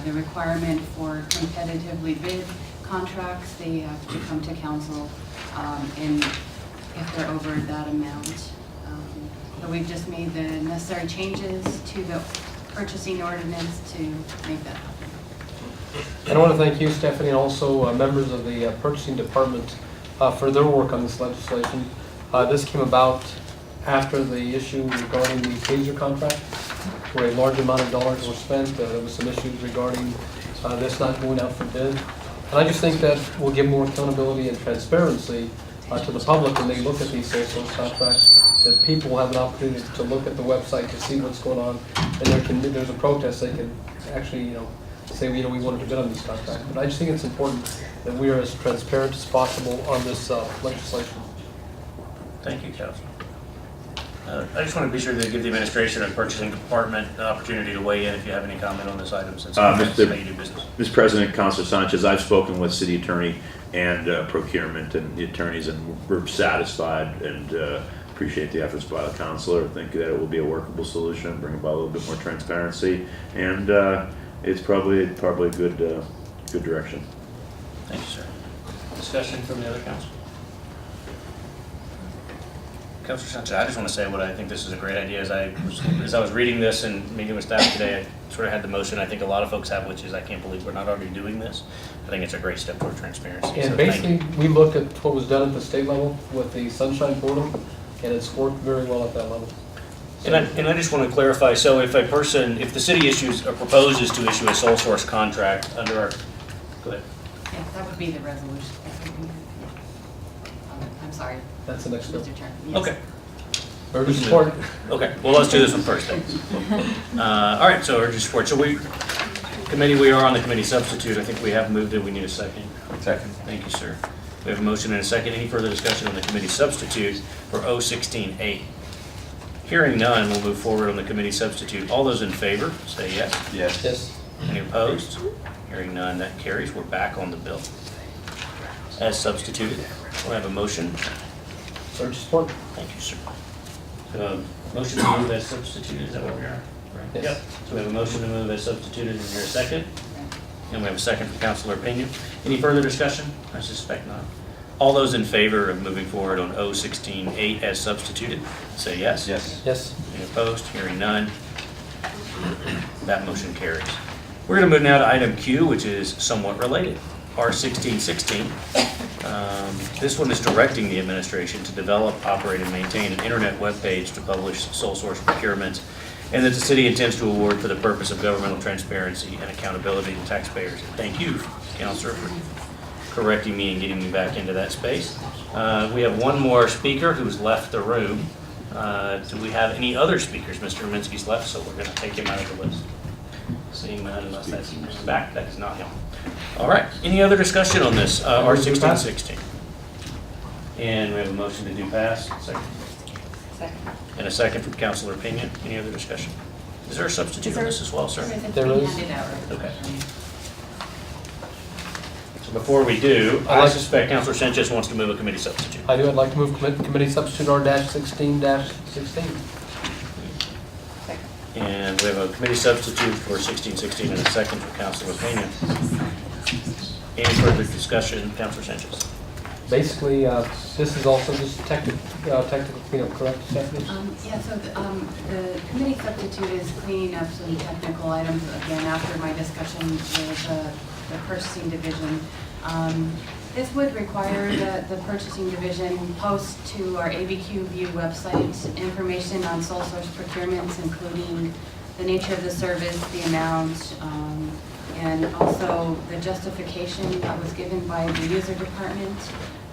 the requirement for competitively bid contracts. They have to come to council and if they're over that amount. So we've just made the necessary changes to the purchasing ordinance to make that happen. And I want to thank you, Stephanie, and also members of the purchasing department for their work on this legislation. This came about after the issue regarding the TASER contract, where a large amount of dollars were spent. There was some issues regarding this not going out for bid. And I just think that will give more accountability and transparency to the public when they look at these sole source contracts, that people will have an opportunity to look at the website to see what's going on. And there's a protest, they can actually, say, we wanted to bid on this contract. But I just think it's important that we are as transparent as possible on this legislation. Thank you, Councilor. I just want to be sure to give the administration and purchasing department an opportunity to weigh in if you have any comment on this item, since that's how you do business. Mr. President, Councilor Sanchez, I've spoken with city attorney and procurement and the attorneys, and we're satisfied and appreciate the efforts by the councilor. I think that it will be a workable solution, bring about a little bit more transparency, and it's probably a good direction. Thank you, sir. Discussion from the other council? Councilor Sanchez, I just want to say what I think this is a great idea. As I was reading this and meeting with staff today, I sort of had the motion I think a lot of folks have, which is I can't believe we're not already doing this. I think it's a great step toward transparency. And So basically, thank you. we look at what was done at the state level with the Sunshine Portal, and it's worked very well at that level. And I just want to clarify, so if if the city issues or proposes to issue a sole source contract under our, go ahead. Yeah, that would be the resolution. I'm sorry. That's the next bill. Mr. Chairman. Yes. Okay. Urge support. Okay, well, let's do this one first then. All right, so urge support. So we are on the committee substitute. I think we have moved it. We need a second. Second. Thank you, sir. We have a motion and a second. Any further discussion on the committee substitute for O16-8? Hearing none, we'll move forward on the committee substitute. All those in favor, say yes. Yes. Yes. Any opposed? Hearing none, that carries. We're back on the bill. As substituted, we'll have a motion. Urge support. Thank you, sir. Motion to move as substituted, is that what we are? Right. Yes. Yep. So we have a motion to move as substituted. Is there a second? And we have a second from Councilor Pena. Any further discussion? I suspect not. All those in favor of moving forward on O16-8 as substituted, say yes. Yes. Yes. Any opposed? Hearing none. That motion carries. We're going to move now to item Q, which is somewhat related. R1616. This one is directing the administration to develop, operate, and maintain an internet webpage to publish sole source procurements, and that the city intends to award for the purpose of governmental transparency and accountability to taxpayers. And thank you, Counselor, for correcting me and getting me back into that space. We have one more speaker who's left the room. Do we have any other speakers? Mr. Minsky's left, so we're going to take him out of the list. Seeing none, unless that's back, that is not him. All right, any other discussion on this R1616? And we have a motion to do pass. Second. Second. And a second from Councilor Pena. Any other discussion? Is there a substitute on this as well, sir? There is. Okay. So before we do, I suspect Councilor Sanchez wants to move a committee substitute. I do. I'd like to move committee substitute R-16-16. And we have a committee substitute for 1616 and a second for Councilor Pena. Any further discussion, Councilor Sanchez? Basically, this is also just technical cleanup, correct, Stephanie? Yeah, so the committee substitute is cleaning up some technical items, again, after my discussion with the purchasing division. This would require the purchasing division post to our ABQ View website information on sole source procurements, including the nature of the service, the amount, and also the justification that was given by the user department.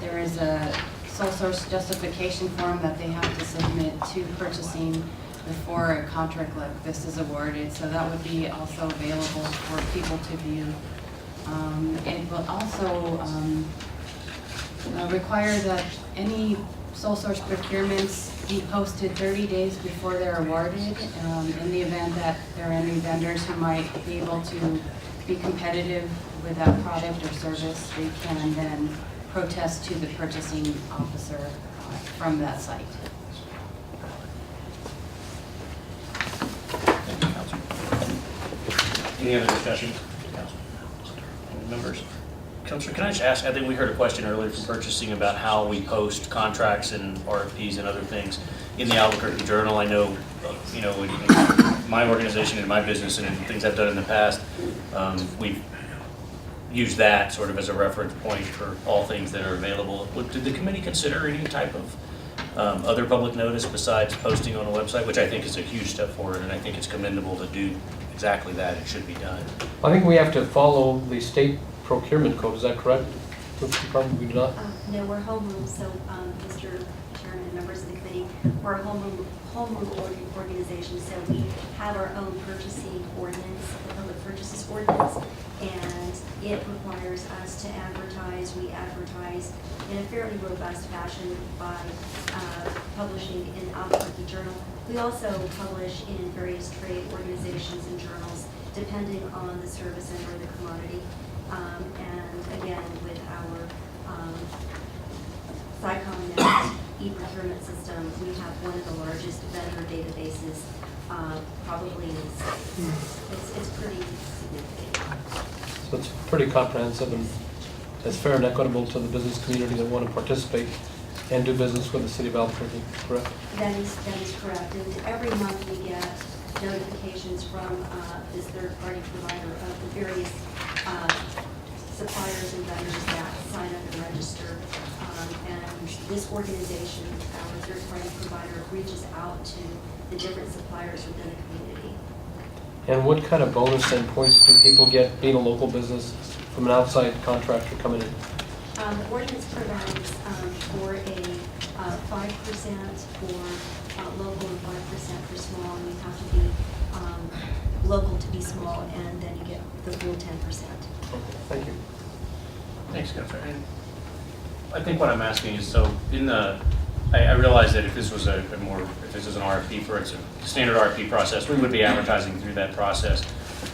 There is a sole source justification form that they have to submit to purchasing before a contract like this is awarded, so that would be also available for people to view. It will also require that any sole source procurements be posted 30 days before they're awarded. In the event that there are any vendors who might be able to be competitive with that product or service, they can then protest to the purchasing officer from that site. Thank you, Councilor. Any other discussion? Any members? Councilor, can I just ask, I think we heard a question earlier from purchasing about how we post contracts and RFPs and other things in the Albuquerque Journal. I know, in my organization and my business and things I've done in the past, we've used that sort of as a reference point for all things that are available. Did the committee consider any type of other public notice besides posting on a website, which I think is a huge step forward, and I think it's commendable to do exactly that. It should be done. I think we have to follow the state procurement code, is that correct? We do not? No, we're home rule, so, Mr. Chairman and members of the committee, we're a home rule organization, so we have our own purchasing ordinance, the public purchases ordinance, and it requires us to advertise. We advertise in a fairly robust fashion by publishing in Albuquerque Journal. We also publish in various trade organizations and journals, depending on the service and or the commodity. And again, with our SICOM e-procurement system, we have one of the largest vendor databases, probably it's pretty significant. So it's pretty comprehensive and it's fair and equitable to the business community that want to participate and do business with the city of Albuquerque, correct? That is correct. And every month we get notifications from this third-party provider of the various suppliers and vendors that sign up and register. And this organization, our third-party provider, reaches out to the different suppliers within the community. And what kind of bonus and points do people get being a local business from an outside contractor coming in? The ordinance provides for a 5% for local and 5% for small, and you have to be local to be small, and then you get the full 10%. Thank you. Thanks, Councilor. And I think what I'm asking is, so in the, I realize that if this was if this is an RFP for it's a standard RFP process, we would be advertising through that process.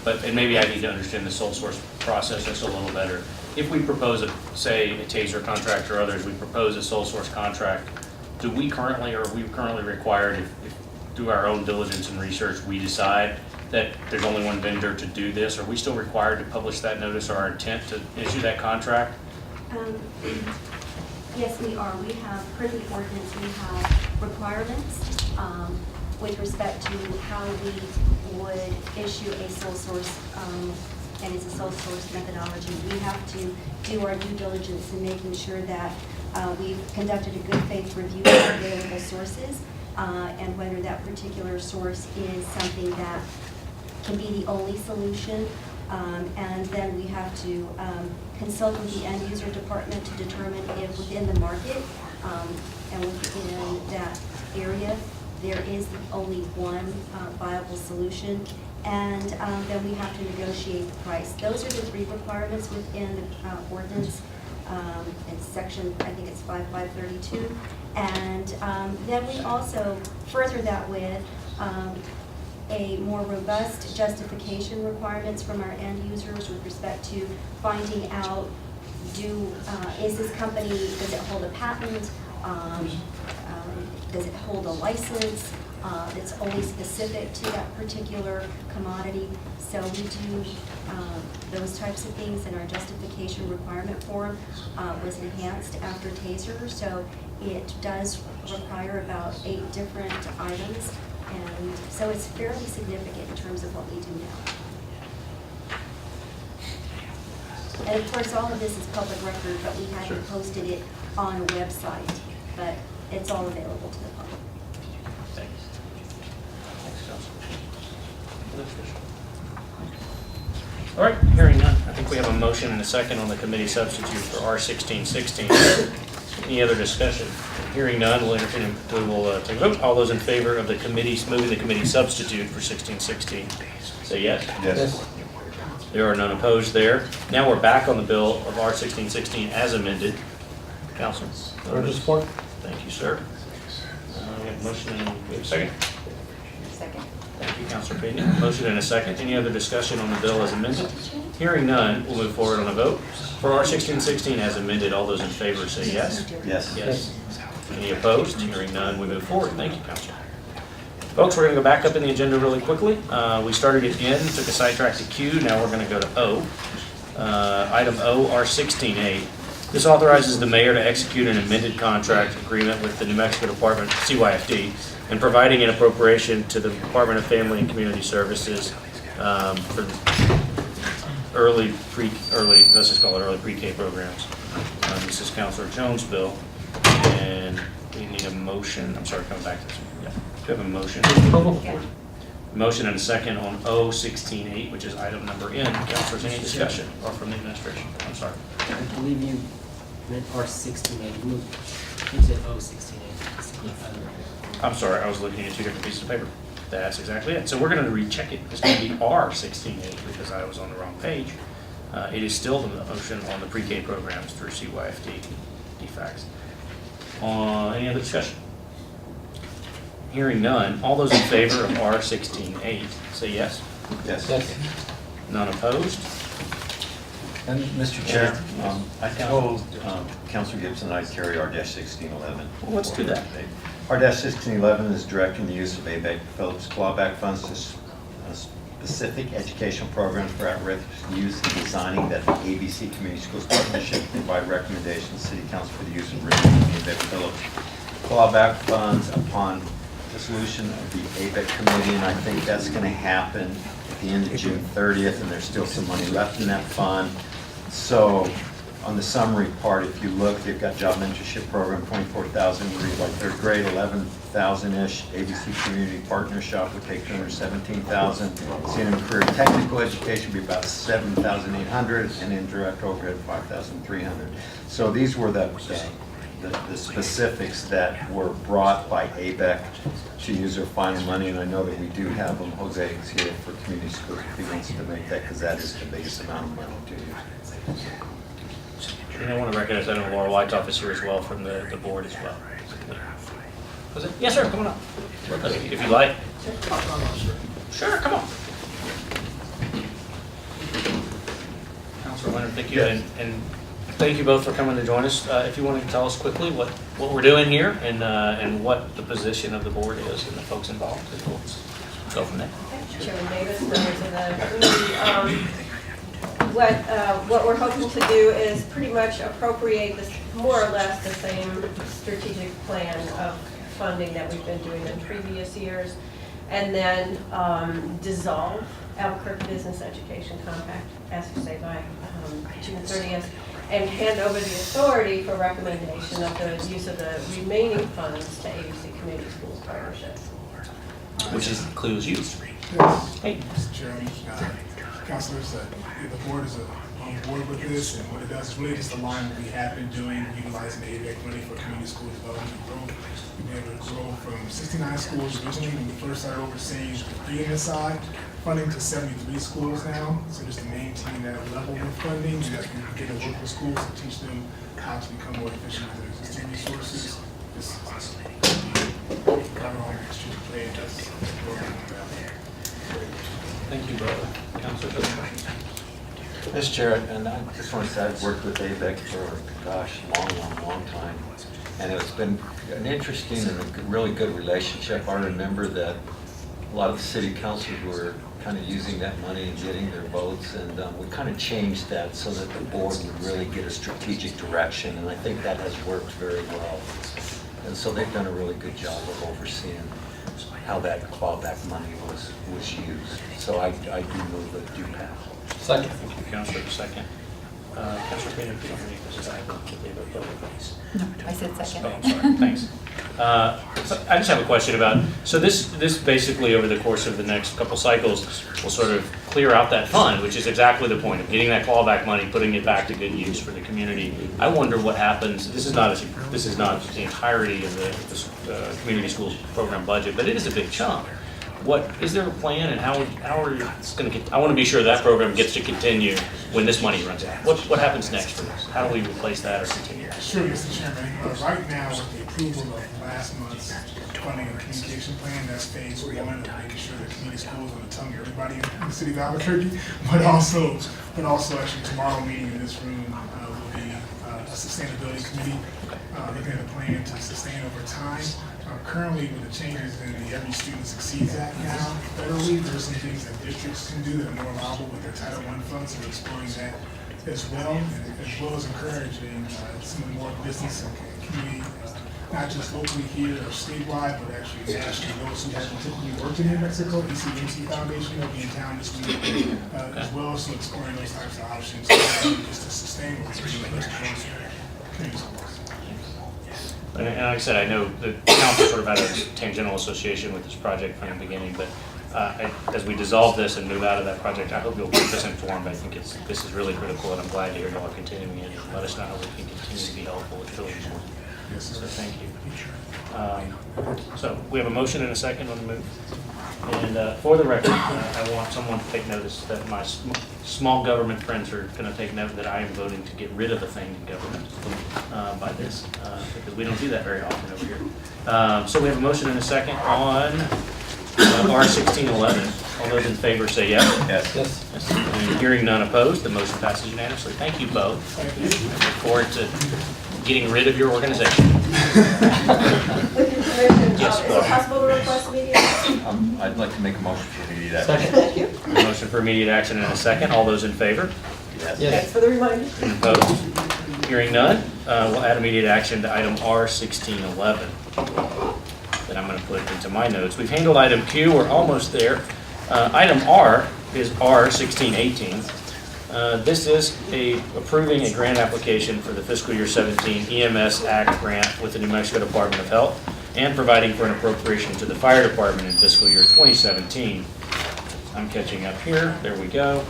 And maybe I need to understand the sole source process just a little better. If we propose say a TASER contract or others, we propose a sole source contract, are we currently required, if through our own diligence and research, we decide that there's only one vendor to do this, are we still required to publish that notice or our intent to issue that contract? Yes, we are. We have, per the ordinance, we have requirements with respect to how we would issue a sole source and it's a sole source methodology. We have to do our due diligence in making sure that we've conducted a good faith review of available sources and whether that particular source is something that can be the only solution. And then we have to consult with the end user department to determine if within the market and within that area, there is only one viable solution. And then we have to negotiate the price. Those are the 3 requirements within the ordinance. It's section, I think it's 5532. And then we also further that with a more robust justification requirements from our end users with respect to finding out, is this company, does it hold a patent? Does it hold a license that's only specific to that particular commodity? So we do those types of things, and our justification requirement form was enhanced after TASER. So it does require about 8 different items. And so it's fairly significant in terms of what we do now. And of course, all of this is public record, but we haven't posted it on a website, but it's all available to the public. Thanks. All right, hearing none. I think we have a motion and a second on the committee substitute for R1616. Any other discussion? Hearing none, we'll entertain, we will take a vote. All those in favor of the committee, moving the committee substitute for 1616, say yes. Yes. There are none opposed there. Now we're back on the bill of R1616 as amended. Councilman. Urge your support. Thank you, sir. We have a motion and we have a second. Second. Thank you, Councilor Pena. Motion and a second. Any other discussion on the bill as amended? Hearing none, we'll move forward on a vote. For R1616 as amended, all those in favor say yes. Yes. Yes. Any opposed? Hearing none, we move forward. Thank you, Councilor. Folks, we're going to go back up in the agenda really quickly. We started at N, took a sidetrack to Q. Now we're going to go to O. Item O, R16A. This authorizes the mayor to execute an amended contract agreement with the New Mexico Department, CYFD, and providing an appropriation to the Department of Family and Community Services for let's just call it early pre-K programs. This is Councilor Jones' bill, and we need a motion. I'm sorry, coming back to this one. Yeah. Do we have a motion? Motion and a second on O16-8, which is item number N. Councilors, any discussion or from the administration? I'm sorry. I believe you meant R16A. You said O16A. I'm sorry, I was looking at 2 different pieces of paper. That's exactly it. So we're going to recheck it. It's going to be R16A because I was on the wrong page. It is still the motion on the pre-K programs through CYFD DFACS. Any other discussion? Hearing none. All those in favor of R16-8, say yes. Yes. Yes. None opposed? And Mr. Chair, I told Councilor Gibson I'd carry R-1611. Well, let's do that. R-1611 is directing the use of ABQ Phillips clawback funds to specific educational programs for at-risk youth, and designing that the ABC Community Schools Partnership provide recommendations to City Council for the use of ABQ Phillips clawback funds upon dissolution of the ABQ committee, and I think that's going to happen at the end of June 30th, and there's still some money left in that fund. So on the summary part, if you look, they've got job mentorship program, 24,000, read like third grade, 11,000-ish. ABC Community Partner Shop would take 217,000. CNM Career Technical Education would be about 7,800, and indirect overhead 5,300. So these were the specifics that were brought by ABEC to use their final money, and I know that we do have them. Jose is here for community schools if he wants to make that, because that is the biggest amount of money to use. And I want to recognize, I know Laura Whiteoff is here as well from the board as well. Was it? Yes, sir, come on up. If you like. Sure, come on. Councilor Leonard, thank you, and thank you both for coming to join us. If you want to tell us quickly what we're doing here and what the position of the board is and the folks involved, let's go from there. Chairman Davis, members of the committee. What we're hoping to do is pretty much appropriate this, more or less the same strategic plan of funding that we've been doing in previous years, and then dissolve Albuquerque Business Education Compact, as you say, by June 30th, and hand over the authority for recommendation of the use of the remaining funds to ABC Community Schools Partnership. Which includes you. Hey. Mr. Chairman, councilors, the board is on board with this, and what it does is really just align what we have been doing, utilizing the ABQ money for community school development and growth. We've been able to grow from 69 schools originally when we first started overseeing the MSI funding to 73 schools now. So just to maintain that level of funding, we have to get to work with schools to teach them how to become more efficient with their existing resources. This is cover all the street play and just program about there. Thank you, brother. Councilor Phillips. Mr. Chair, and I just want to say I've worked with ABEC for, gosh, long time. And it's been an interesting and a really good relationship. I remember that a lot of the city councils were kind of using that money and getting their votes, and we kind of changed that so that the board would really get a strategic direction, and I think that has worked very well. And so they've done a really good job of overseeing how that clawback money was used. So I do move that do pass. Second. Thank you, Councilor. Second. Councilor Pena, if you don't need this, I have a No, I said second. Oh, I'm sorry. Thanks. So I just have a question about, so this basically over the course of the next couple cycles will sort of clear out that fund, which is exactly the point of getting that clawback money, putting it back to good use for the community. I wonder what happens. This is not the entirety of the community schools program budget, but it is a big chunk. What is there a plan, and how are you going to? I want to be sure that program gets to continue when this money runs out. What happens next for this? How do we replace that or continue? Sure, Mr. Chairman. Right now, with the approval of last month's funding and communication plan, that's phase one of making sure that community schools on the tongue of everybody in the city of Albuquerque, but also actually tomorrow meeting in this room will be a sustainability committee looking at a plan to sustain over time. Currently, with the changes in the Every Student Succeeds Act now, federally, there are some things that districts can do that are more allowable with their Title I funds, so we're exploring that as well as encouraging some of the more business and community, not just locally here or statewide, but actually nationally, those who haven't typically worked in New Mexico. ECMC Foundation will be in town this week as well, so exploring those types of options just to sustain what we're doing with community schools. And like I said, I know the council sort of had a tangential association with this project from the beginning, but as we dissolve this and move out of that project, I hope you'll keep us informed. I think this is really critical, and I'm glad to hear y'all are continuing it. Let us know how we can continue to be helpful with children's work. So thank you. So we have a motion and a second on the move. And for the record, I want someone to take notice that my small government friends are going to take note that I am voting to get rid of a thing in government by this, because we don't do that very often over here. So we have a motion and a second on R1611. All those in favor say yes. Yes. And hearing none opposed, the motion passes unanimously. Thank you both. I look forward to getting rid of your organization. With your permission, Yes, is it possible to request immediate action? I'd like to make a motion for immediate action. Thank you. A motion for immediate action in a second. All those in favor? Yes. Thanks for the reminder. And opposed? Hearing none, we'll add immediate action to item R1611. That I'm going to put into my notes. We've handled item Q. We're almost there. Item R is R1618. This is approving a grant application for the fiscal year 17 EMS Act grant with the New Mexico Department of Health and providing for an appropriation to the fire department in fiscal year 2017. I'm catching up here. There we go.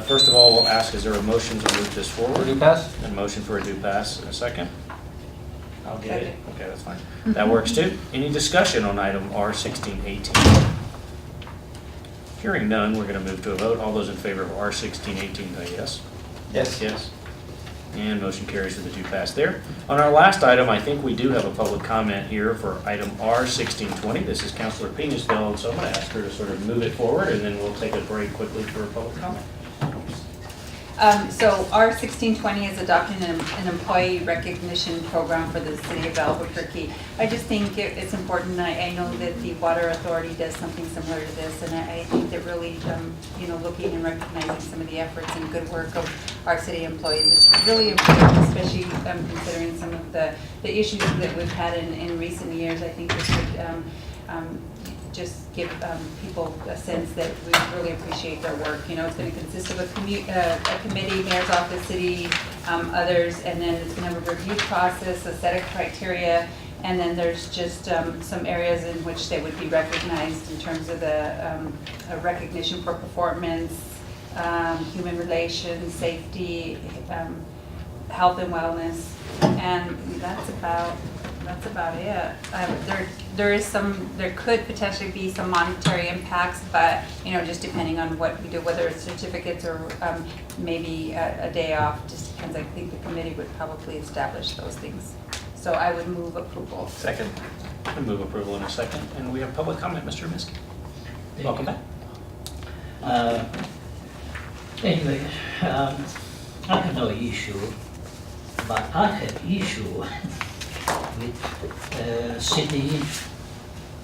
First of all, we'll ask, is there a motion to move this forward? Due pass? A motion for a due pass in a second. I'll get it. Okay, that's fine. That works too. Any discussion on item R1618? Hearing none, we're going to move to a vote. All those in favor of R1618 say yes. Yes. Yes. And motion carries with the due pass there. On our last item, I think we do have a public comment here for item R1620. This is Councilor Pena's bill, so I'm going to ask her to sort of move it forward, and then we'll take a break quickly for a public comment. So R1620 is adopting an employee recognition program for the city of Albuquerque. I just think it's important. I know that the Water Authority does something similar to this, and I think that really, looking and recognizing some of the efforts and good work of our city employees is really important, especially considering some of the issues that we've had in recent years. I think this would just give people a sense that we really appreciate their work. You know, it's going to consist of a committee, mayor's office, city, others, and then it's going to have a review process, a set of criteria, and then there's just some areas in which they would be recognized in terms of the recognition for performance, human relations, safety, health and wellness, and that's about it. There could potentially be some monetary impacts, but you know, just depending on what we do, whether it's certificates or maybe a day off, just depends. I think the committee would probably establish those things. So I would move approval. Second. I move approval in a second, and we have public comment, Mr. Miski. Welcome back. Anyway, I have no issue, but I have issue with city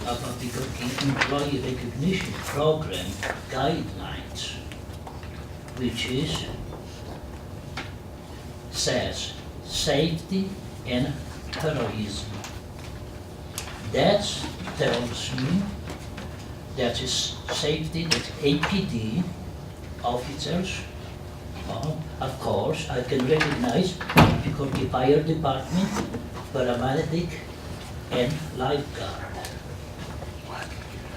of Albuquerque employee recognition program guidelines, which says safety and heroism. That tells me that is safety that APD officers, of course, I can recognize because the fire department, paramedic, and lifeguard,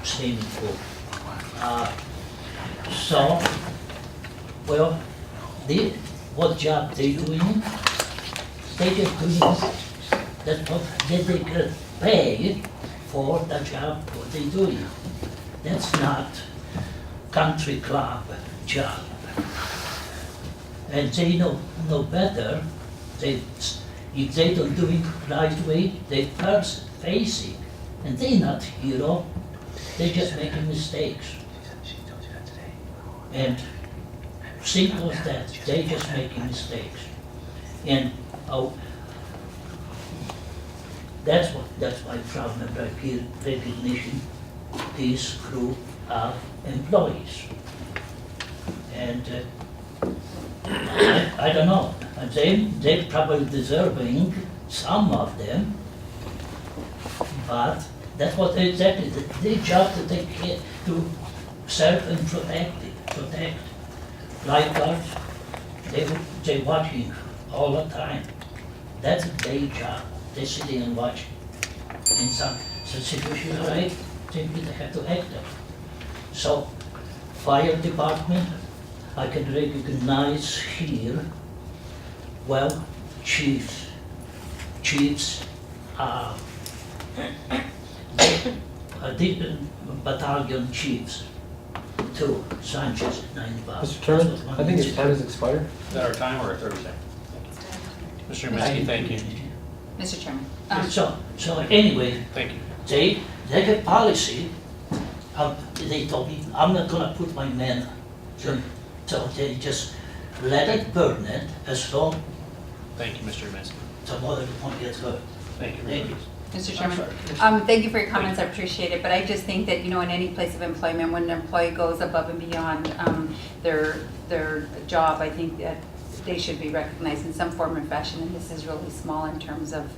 swimming pool. So, well, what job they doing? They just doing that's what they get paid for the job what they doing. That's not country club job. And they know better. If they don't do it right way, they first face it. And they not hero. They just making mistakes. And simple as that. They just making mistakes. And that's my problem about recognition. This group of employees. And I don't know. They're probably deserving, some of them, but that's what exactly their job to take care, to serve and protect. Lifeguards, they're watching all the time. That's their job. They sit there and watch. In some situation, right? Simply they have to act them. So, fire department, I can recognize here, well, chiefs are different battalion chiefs, two, Sanchez, 95. Mr. Chairman, I think his time has expired. Is that our time or our 30 seconds? Mr. Miski, thank you. Mr. Chairman. So anyway, Thank you. they have policy. They told me I'm not gonna put my men. So they just let it burn it as long. Thank you, Mr. Miski. Tomorrow won't get hurt. Thank you. Thank you. Mr. Chairman, thank you for your comments, I appreciate it, but I just think that, you know, in any place of employment, when an employee goes above and beyond their job, I think that they should be recognized in some form or fashion, and this is really small in terms of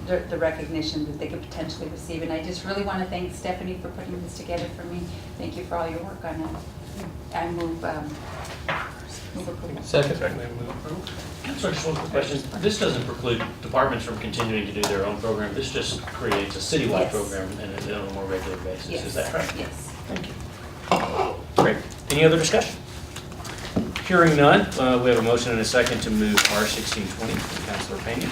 the recognition that they could potentially receive. And I just really want to thank Stephanie for putting this together for me. Thank you for all your work on it. I move approval. Second. Move approval. So just one quick question. This doesn't preclude departments from continuing to do their own program. This just creates a citywide Yes. program and on a more regular basis. Yes. Is that right? Yes. Thank you. Great. Any other discussion? Hearing none, we have a motion and a second to move R1620 from Councilor Pena.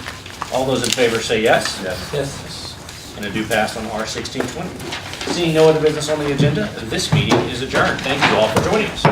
All those in favor say yes. Yes. And a do pass on R1620. Seeing no other business on the agenda, this meeting is adjourned. Thank you all for joining us.